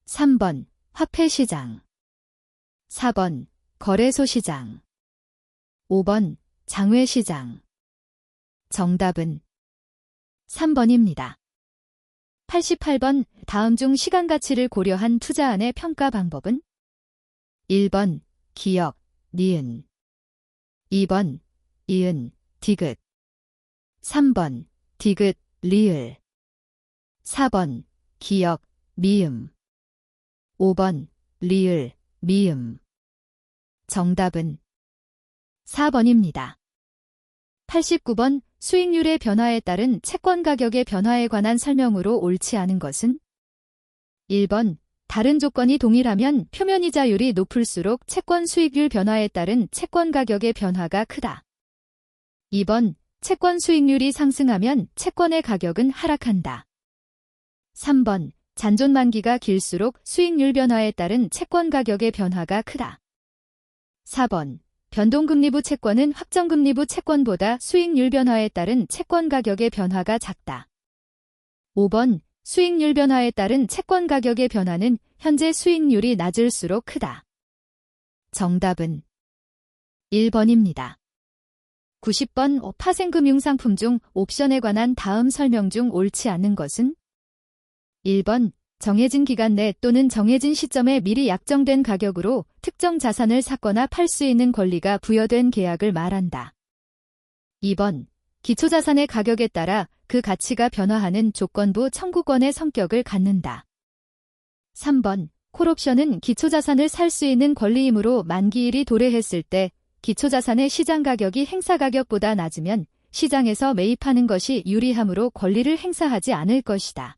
3번 화폐시장, 4번 거래소시장, 5번 장외시장. 정답은 3번입니다. 88번 다음 중 시간 가치를 고려한 투자안의 평가 방법은 1번 기역, 니은, 2번 이은, 디귿, 3번 디귿, 리을, 4번 기역, 미음, 5번 리을, 미음. 정답은 4번입니다. 89번 수익률의 변화에 따른 채권 가격의 변화에 관한 설명으로 옳지 않은 것은 1번 다른 조건이 동일하면 표면이자율이 높을수록 채권 수익률 변화에 따른 채권 가격의 변화가 크다. 2번 채권 수익률이 상승하면 채권의 가격은 하락한다. 3번 잔존 만기가 길수록 수익률 변화에 따른 채권 가격의 변화가 크다. 4번 변동금리부 채권은 확정금리부 채권보다 수익률 변화에 따른 채권 가격의 변화가 작다. 5번 수익률 변화에 따른 채권 가격의 변화는 현재 수익률이 낮을수록 크다. 정답은 1번입니다. 90번 파생금융상품 중 옵션에 관한 다음 설명 중 옳지 않은 것은 1번 정해진 기간 내 또는 정해진 시점에 미리 약정된 가격으로 특정 자산을 샀거나 팔 수 있는 권리가 부여된 계약을 말한다. 2번 기초자산의 가격에 따라 그 가치가 변화하는 조건부 청구권의 성격을 갖는다. 3번 콜옵션은 기초자산을 살 수 있는 권리이므로 만기일이 도래했을 때 기초자산의 시장 가격이 행사 가격보다 낮으면 시장에서 매입하는 것이 유리하므로 권리를 행사하지 않을 것이다.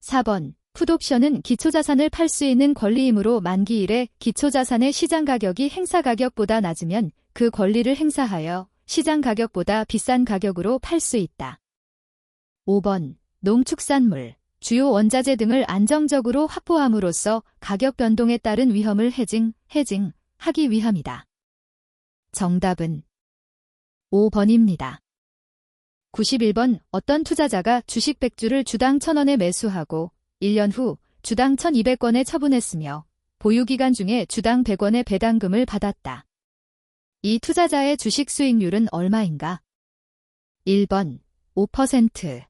4번 풋옵션은 기초자산을 팔 수 있는 권리이므로 만기일에 기초자산의 시장 가격이 행사 가격보다 낮으면 그 권리를 행사하여 시장 가격보다 비싼 가격으로 팔 수 있다. 5번 농축산물, 주요 원자재 등을 안정적으로 확보함으로써 가격 변동에 따른 위험을 해징하기 위함이다. 정답은 5번입니다. 91번 어떤 투자자가 주식 100주를 주당 1,000원에 매수하고 1년 후 주당 1,200원에 처분했으며 보유기간 중에 주당 100원의 배당금을 받았다. 이 투자자의 주식 수익률은 얼마인가? 1번 5%,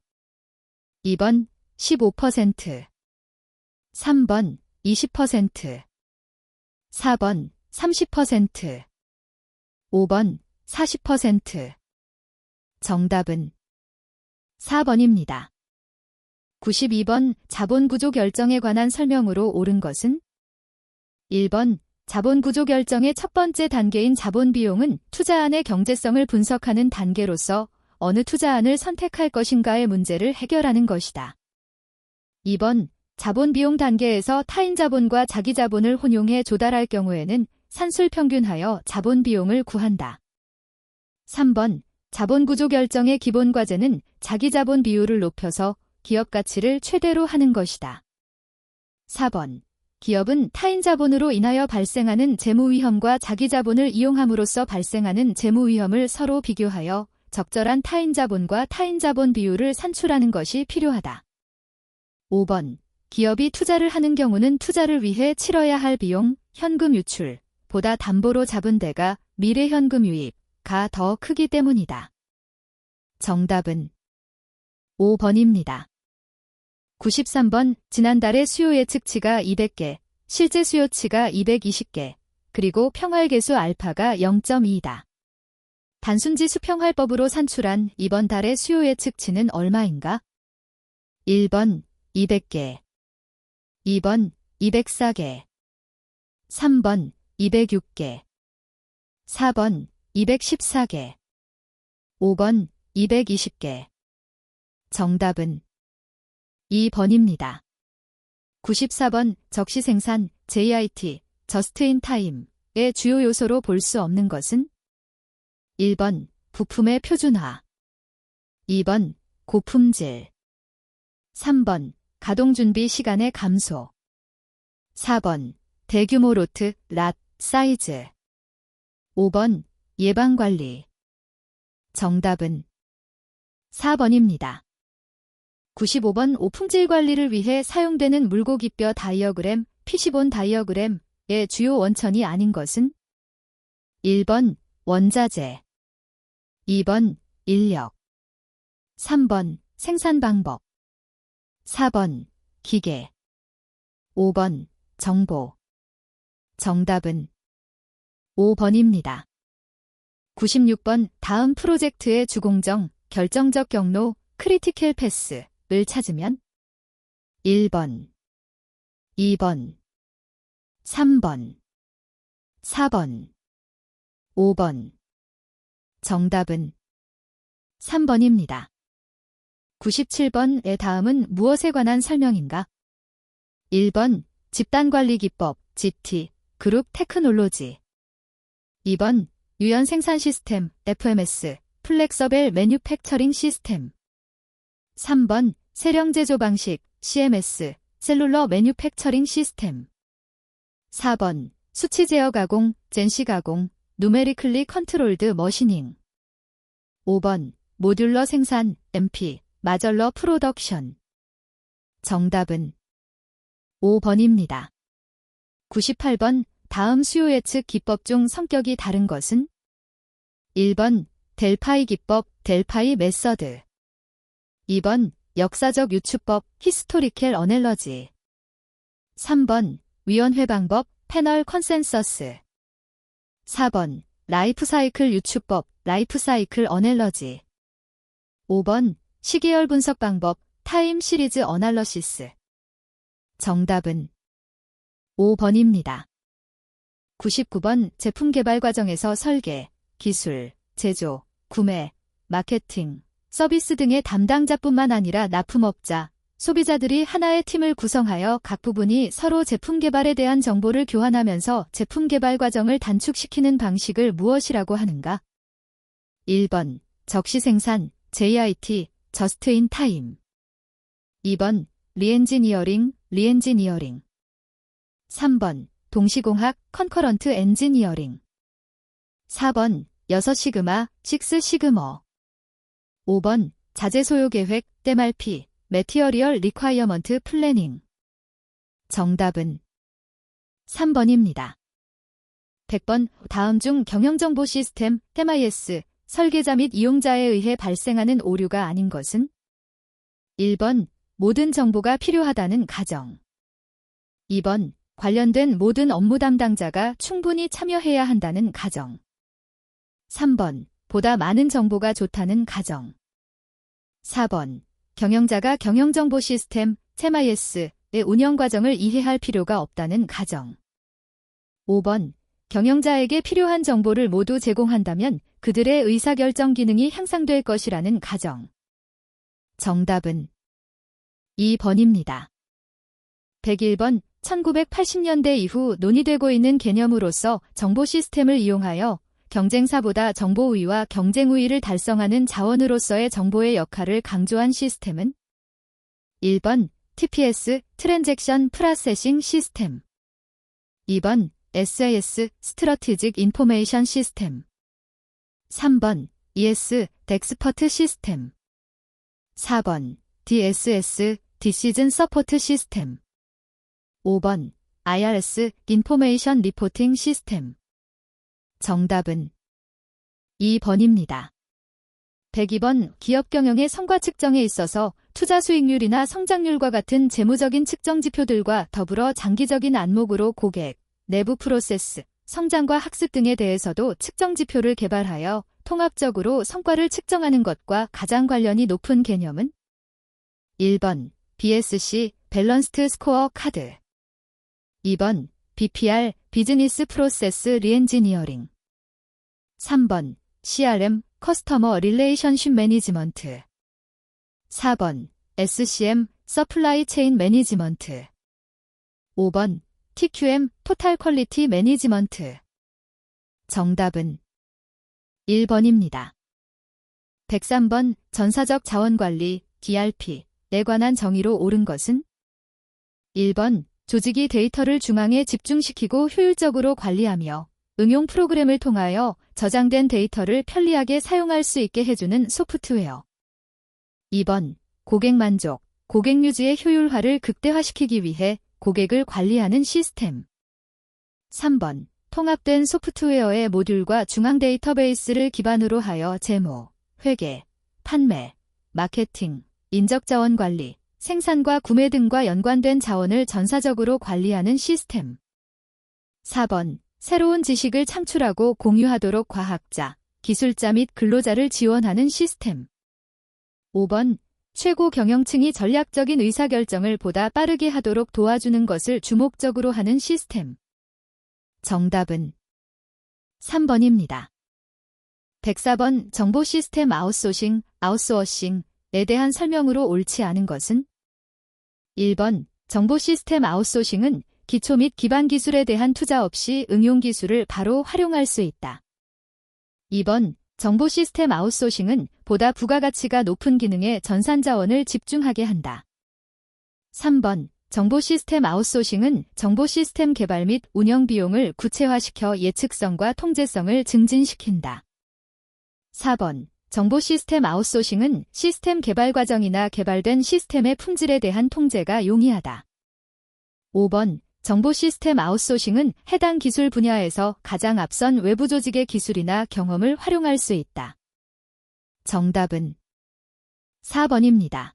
2번 15%, 3번 20%, 4번 30%, 5번 40%. 정답은 4번입니다. 92번 자본구조 결정에 관한 설명으로 옳은 것은 1번 자본구조 결정의 첫 번째 단계인 자본비용은 투자안의 경제성을 분석하는 단계로서 어느 투자안을 선택할 것인가의 문제를 해결하는 것이다. 2번, 자본 비용 단계에서 타인 자본과 자기 자본을 혼용해 조달할 경우에는 산술 평균하여 자본 비용을 구한다. 3번, 자본 구조 결정의 기본 과제는 자기 자본 비율을 높여서 기업 가치를 최대로 하는 것이다. 4번, 기업은 타인 자본으로 인하여 발생하는 재무 위험과 자기 자본을 이용함으로써 발생하는 재무 위험을 서로 비교하여 적절한 타인 자본과 타인 자본 비율을 산출하는 것이 필요하다. 5번, 기업이 투자를 하는 경우는 투자를 위해 치러야 할 비용, 현금 유출, 보다 담보로 잡은 대가 미래 현금 유입가 더 크기 때문이다. 정답은 5번입니다. 93번, 지난달의 수요 예측치가 200개, 실제 수요치가 220개, 그리고 평활계수 알파가 0.2다. 단순지수 평활법으로 산출한 이번 달의 수요 예측치는 얼마인가? 1번, 200개, 2번, 204개, 3번, 206개, 4번, 214개, 5번, 220개. 정답은 2번입니다. 94번, 적시생산, JIT, 저스트인타임의 주요 요소로 볼 수 없는 것은? 1번, 부품의 표준화, 2번, 고품질, 3번, 가동준비 시간의 감소, 4번, 대규모 로트, 랏, 사이즈, 5번, 예방관리. 정답은 4번입니다. 95번, 오품질 관리를 위해 사용되는 물고기뼈 다이어그램, 피시본 다이어그램의 주요 원천이 아닌 것은? 1번, 원자재, 2번, 인력, 3번, 생산 방법, 4번, 기계, 5번, 정보. 정답은 5번입니다. 96번, 다음 프로젝트의 주공정, 결정적 경로, 크리티컬 패스를 찾으면? 1번, 2번, 3번, 4번, 5번. 정답은 3번입니다. 97번의 다음은 무엇에 관한 설명인가? 1번, 집단관리 기법, GT, 그룹 테크놀로지. 2번, 유연 생산 시스템, FMS, 플렉서벨 매뉴팩처링 시스템. 3번, 세령 제조 방식, CMS, 셀룰러 매뉴팩처링 시스템. 4번, 수치 제어 가공, 젠시 가공, 누메리클리 컨트롤드 머시닝. 5번, 모듈러 생산, MP, 마절러 프로덕션. 정답은 5번입니다. 98번, 다음 수요 예측 기법 중 성격이 다른 것은? 1번, 델파이 기법, 델파이 메서드. 2번, 역사적 유추법, 히스토리컬 어넬러지. 3번, 위원회 방법, 패널 컨센서스. 4번, 라이프 사이클 유추법, 라이프 사이클 어넬러지. 5번, 시계열 분석 방법, 타임 시리즈 어널러시스. 정답은 5번입니다. 99번, 제품 개발 과정에서 설계, 기술, 제조, 구매, 마케팅, 서비스 등의 담당자뿐만 아니라 납품업자, 소비자들이 하나의 팀을 구성하여 각 부분이 서로 제품 개발에 대한 정보를 교환하면서 제품 개발 과정을 단축시키는 방식을 무엇이라고 하는가? 1번, 적시생산, JIT, Just in Time. 2번, 리엔지니어링, 리엔지니어링. 3번, 동시공학, 컨커런트 엔지니어링. 4번, 6시그마, 6시그머. 5번, 자재 소요 계획, MRP, 매티어리얼 리콰이어먼트 플래닝. 정답은 3번입니다. 100번, 다음 중 경영정보 시스템, MIS, 설계자 및 이용자에 의해 발생하는 오류가 아닌 것은? 1번, 모든 정보가 필요하다는 가정. 2번, 관련된 모든 업무 담당자가 충분히 참여해야 한다는 가정. 3번, 보다 많은 정보가 좋다는 가정. 4번, 경영자가 경영정보 시스템, MIS의 운영 과정을 이해할 필요가 없다는 가정. 5번, 경영자에게 필요한 정보를 모두 제공한다면 그들의 의사결정 기능이 향상될 것이라는 가정. 정답은 2번입니다. 101번 1980년대 이후 논의되고 있는 개념으로서 정보 시스템을 이용하여 경쟁사보다 정보 우위와 경쟁 우위를 달성하는 자원으로서의 정보의 역할을 강조한 시스템은 1번 TPS 트랜잭션 프로세싱 시스템 2번 SAS 스트러티직 인포메이션 시스템 3번 ES 덱스퍼트 시스템 4번 DSS 디시즌 서포트 시스템 5번 IRS 인포메이션 리포팅 시스템 정답은 2번입니다. 102번 기업 경영의 성과 측정에 있어서 투자 수익률이나 성장률과 같은 재무적인 측정 지표들과 더불어 장기적인 안목으로 고객, 내부 프로세스, 성장과 학습 등에 대해서도 측정 지표를 개발하여 통합적으로 성과를 측정하는 것과 가장 관련이 높은 개념은 1번 BSC 밸런스드 스코어 카드 2번 BPR 비즈니스 프로세스 리엔지니어링 3번 CRM 커스터머 릴레이션십 매니지먼트 4번 SCM 서플라이 체인 매니지먼트 5번 TQM 토탈 퀄리티 매니지먼트 정답은 1번입니다. 103번 전사적 자원관리 DRP에 관한 정의로 옳은 것은 1번 조직이 데이터를 중앙에 집중시키고 효율적으로 관리하며 응용 프로그램을 통하여 저장된 데이터를 편리하게 사용할 수 있게 해주는 소프트웨어 2번 고객 만족, 고객 유지의 효율화를 극대화시키기 위해 고객을 관리하는 시스템 3번 통합된 소프트웨어의 모듈과 중앙 데이터베이스를 기반으로 하여 재무, 회계, 판매, 마케팅, 인적자원 관리, 생산과 구매 등과 연관된 자원을 전사적으로 관리하는 시스템 4번 새로운 지식을 창출하고 공유하도록 과학자, 기술자 및 근로자를 지원하는 시스템 5번 최고 경영층이 전략적인 의사결정을 보다 빠르게 하도록 도와주는 것을 주목적으로 하는 시스템 정답은 3번입니다. 104번 정보 시스템 아웃소싱, 아웃소어싱에 대한 설명으로 옳지 않은 것은 1번 정보 시스템 아웃소싱은 기초 및 기반 기술에 대한 투자 없이 응용 기술을 바로 활용할 수 있다. 2번 정보 시스템 아웃소싱은 보다 부가가치가 높은 기능에 전산자원을 집중하게 한다. 3번 정보 시스템 아웃소싱은 정보 시스템 개발 및 운영 비용을 구체화시켜 예측성과 통제성을 증진시킨다. 4번 정보 시스템 아웃소싱은 시스템 개발 과정이나 개발된 시스템의 품질에 대한 통제가 용이하다. 5번 정보 시스템 아웃소싱은 해당 기술 분야에서 가장 앞선 외부 조직의 기술이나 경험을 활용할 수 있다. 정답은 4번입니다.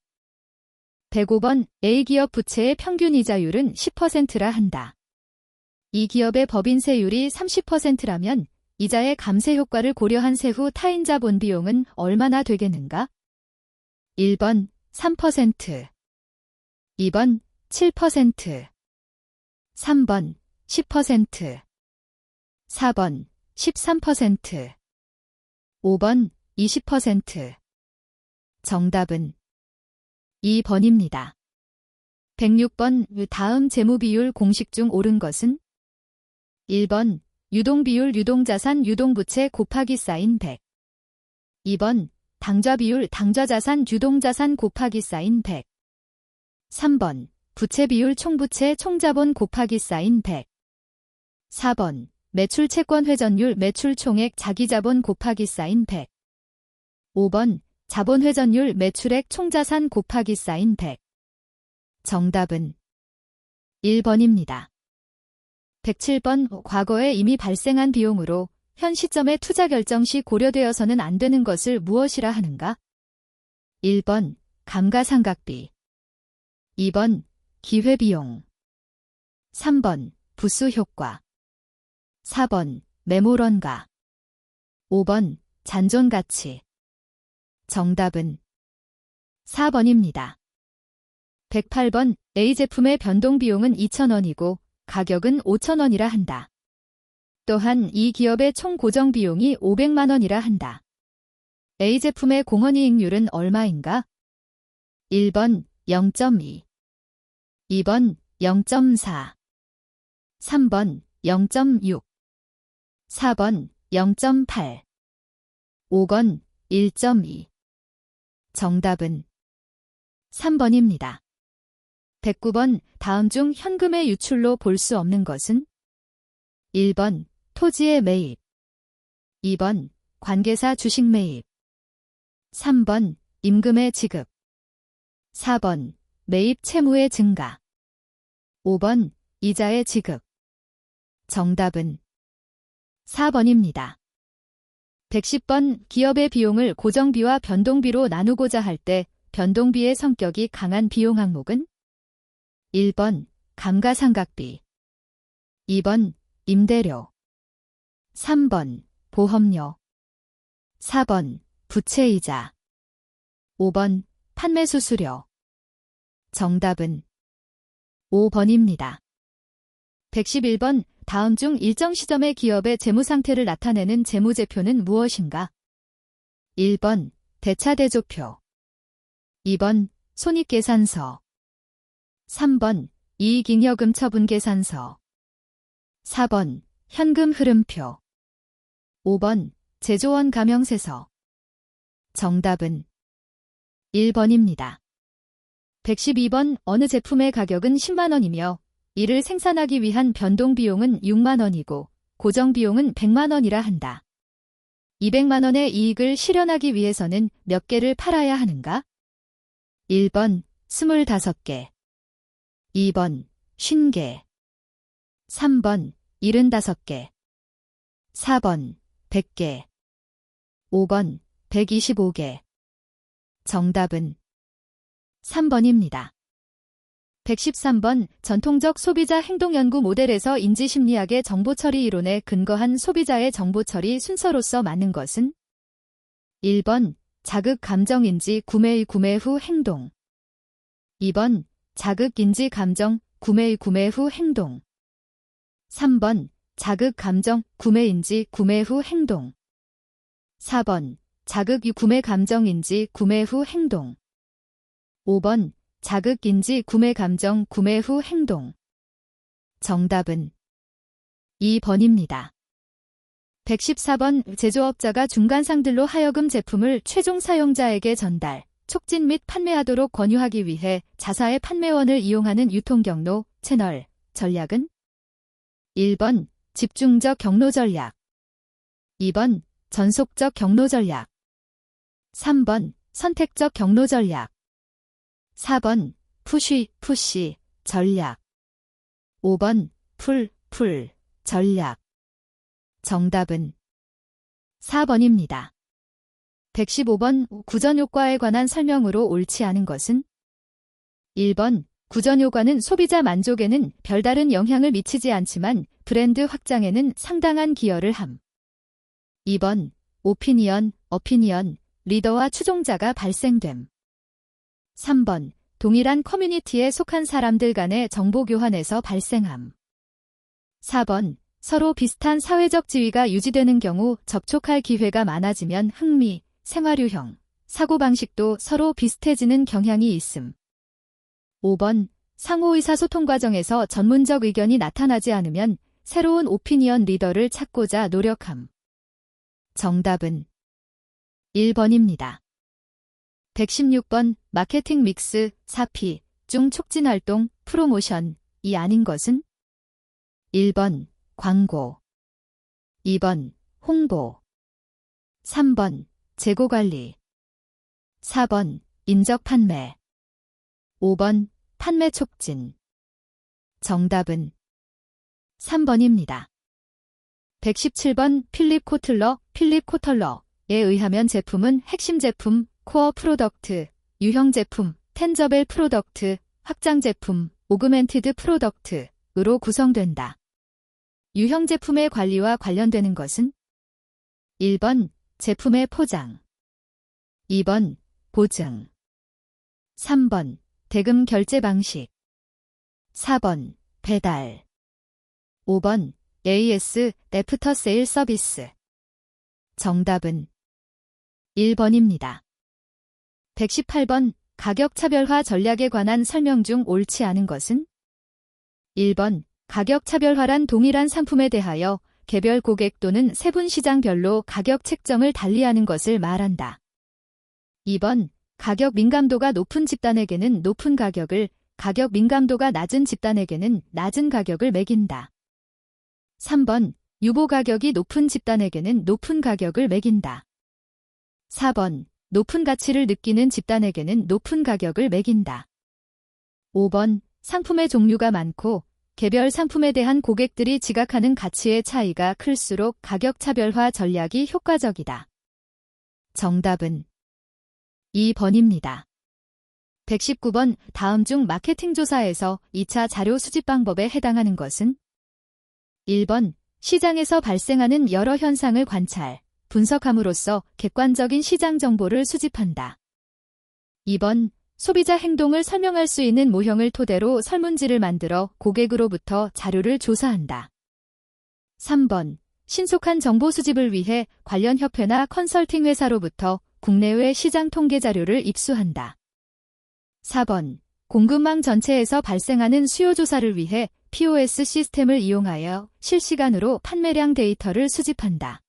105번 A기업 부채의 평균 이자율은 10%라 한다. 이 기업의 법인세율이 30%라면 이자의 감세 효과를 고려한 세후 타인자본 비용은 얼마나 되겠는가? 1번 3%, 2번 7%, 3번 10%, 4번 13%, 5번 20%. 정답은 2번입니다. 106번 다음 재무비율 공식 중 옳은 것은 1번 유동비율 유동자산 유동부채 곱하기 쌓인 100 2번 당좌비율 당좌자산 유동자산 곱하기 쌓인 100 3번 부채비율 총부채 총자본 곱하기 쌓인 100 4번 매출 채권 회전율 매출 총액 자기자본 곱하기 쌓인 100 5번 자본 회전율 매출액 총자산 곱하기 쌓인 100 정답은 1번입니다. 107번 과거에 이미 발생한 비용으로 현 시점의 투자 결정 시 고려되어서는 안 되는 것을 무엇이라 하는가? 1번 감가상각비 2번 기회비용 3번 부수효과 4번 메모런가 5번 잔존가치 정답은 4번입니다. 108번 A제품의 변동비용은 2,000원이고 가격은 5,000원이라 한다. 또한 이 기업의 총 고정비용이 500만 원이라 한다. A제품의 공헌이익률은 얼마인가? 1번 0.2 2번 0.4 3번 0.6 4번 0.8 5번 1.2 정답은 3번입니다. 109번 다음 중 현금의 유출로 볼 수 없는 것은 1번 토지의 매입 2번 관계사 주식 매입 3번 임금의 지급 4번 매입 채무의 증가 5번 이자의 지급 정답은 4번입니다. 110번 기업의 비용을 고정비와 변동비로 나누고자 할 때 변동비의 성격이 강한 비용 항목은 1번 감가상각비 2번 임대료 3번 보험료 4번 부채이자 5번 판매수수료 정답은 5번입니다. 111번 다음 중 일정 시점의 기업의 재무상태를 나타내는 재무제표는 무엇인가? 1번 대차대조표 2번 손익계산서 3번 이익잉여금 처분계산서 4번 현금 흐름표 5번 제조원 가명세서 정답은 1번입니다. 112번 어느 제품의 가격은 10만원이며 이를 생산하기 위한 변동비용은 6만원이고 고정비용은 100만원이라 한다. 200만원의 이익을 실현하기 위해서는 몇 개를 팔아야 하는가? 1번 25개 2번 50개 3번 75개 4번 100개 5번 125개 정답은 3번입니다. 113번 전통적 소비자 행동연구 모델에서 인지심리학의 정보처리 이론에 근거한 소비자의 정보처리 순서로서 맞는 것은 1번 자극 감정인지 구매의 구매 후 행동 2번 자극인지 감정 구매의 구매 후 행동 3번 자극 감정 구매인지 구매 후 행동 4번 자극 구매 감정인지 구매 후 행동 5번 자극인지 구매 감정 구매 후 행동 정답은 2번입니다. 114번 제조업자가 중간상들로 하여금 제품을 최종 사용자에게 전달, 촉진 및 판매하도록 권유하기 위해 자사의 판매원을 이용하는 유통경로, 채널, 전략은 1번 집중적 경로 전략 2번 전속적 경로 전략 3번 선택적 경로 전략 4번 푸시 전략 5번 풀 전략 정답은 4번입니다. 115번 구전효과에 관한 설명으로 옳지 않은 것은 1번 구전효과는 소비자 만족에는 별다른 영향을 미치지 않지만 브랜드 확장에는 상당한 기여를 함. 2번 오피니언, 리더와 추종자가 발생됨. 3번 동일한 커뮤니티에 속한 사람들 간의 정보 교환에서 발생함. 4번 서로 비슷한 사회적 지위가 유지되는 경우 접촉할 기회가 많아지면 흥미, 생활유형, 사고방식도 서로 비슷해지는 경향이 있음. 5번 상호 의사소통 과정에서 전문적 의견이 나타나지 않으면 새로운 오피니언 리더를 찾고자 노력함. 정답은 1번입니다. 116번 마케팅 믹스 4P 중 촉진활동, 프로모션이 아닌 것은 1번 광고 2번 홍보 3번 재고관리 4번 인적 판매 5번 판매 촉진 정답은 3번입니다. 117번 필립 코틀러에 의하면 제품은 핵심 제품, 코어 프로덕트, 유형 제품, 텐저벨 프로덕트, 확장 제품, 오그멘티드 프로덕트로 구성된다. 유형 제품의 관리와 관련되는 것은 1번 제품의 포장 2번 보증 3번 대금 결제 방식 4번 배달 5번 AS 애프터 세일 서비스 정답은 1번입니다. 118번 가격 차별화 전략에 관한 설명 중 옳지 않은 것은 1번, 가격 차별화란 동일한 상품에 대하여 개별 고객 또는 세분 시장별로 가격 책정을 달리하는 것을 말한다. 2번, 가격 민감도가 높은 집단에게는 높은 가격을, 가격 민감도가 낮은 집단에게는 낮은 가격을 매긴다. 3번, 유보 가격이 높은 집단에게는 높은 가격을 매긴다. 4번, 높은 가치를 느끼는 집단에게는 높은 가격을 매긴다. 5번, 상품의 종류가 많고 개별 상품에 대한 고객들이 지각하는 가치의 차이가 클수록 가격 차별화 전략이 효과적이다. 정답은 2번입니다. 119번, 다음 중 마케팅 조사에서 2차 자료 수집 방법에 해당하는 것은? 1번, 시장에서 발생하는 여러 현상을 관찰, 분석함으로써 객관적인 시장 정보를 수집한다. 2번, 소비자 행동을 설명할 수 있는 모형을 토대로 설문지를 만들어 고객으로부터 자료를 조사한다. 3번, 신속한 정보 수집을 위해 관련 협회나 컨설팅 회사로부터 국내외 시장 통계 자료를 입수한다. 4번, 공급망 전체에서 발생하는 수요 조사를 위해 POS 시스템을 이용하여 실시간으로 판매량 데이터를 수집한다.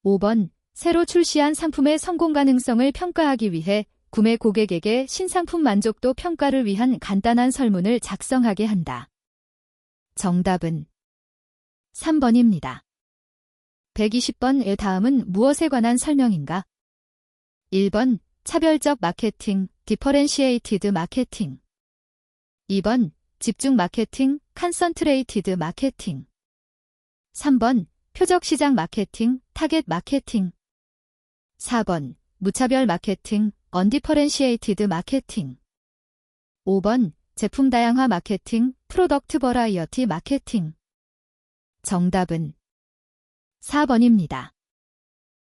5번, 새로 출시한 상품의 성공 가능성을 평가하기 위해 구매 고객에게 신상품 만족도 평가를 위한 간단한 설문을 작성하게 한다. 정답은 3번입니다. 120번, 다음은 무엇에 관한 설명인가? 1번, 차별적 마케팅, 디퍼렌시에이티드 마케팅. 2번, 집중 마케팅, 컨센트레이티드 마케팅. 3번, 표적 시장 마케팅, 타겟 마케팅. 4번, 무차별 마케팅, 언디퍼렌시에이티드 마케팅. 5번, 제품 다양화 마케팅, 프로덕트 버라이어티 마케팅. 정답은 4번입니다.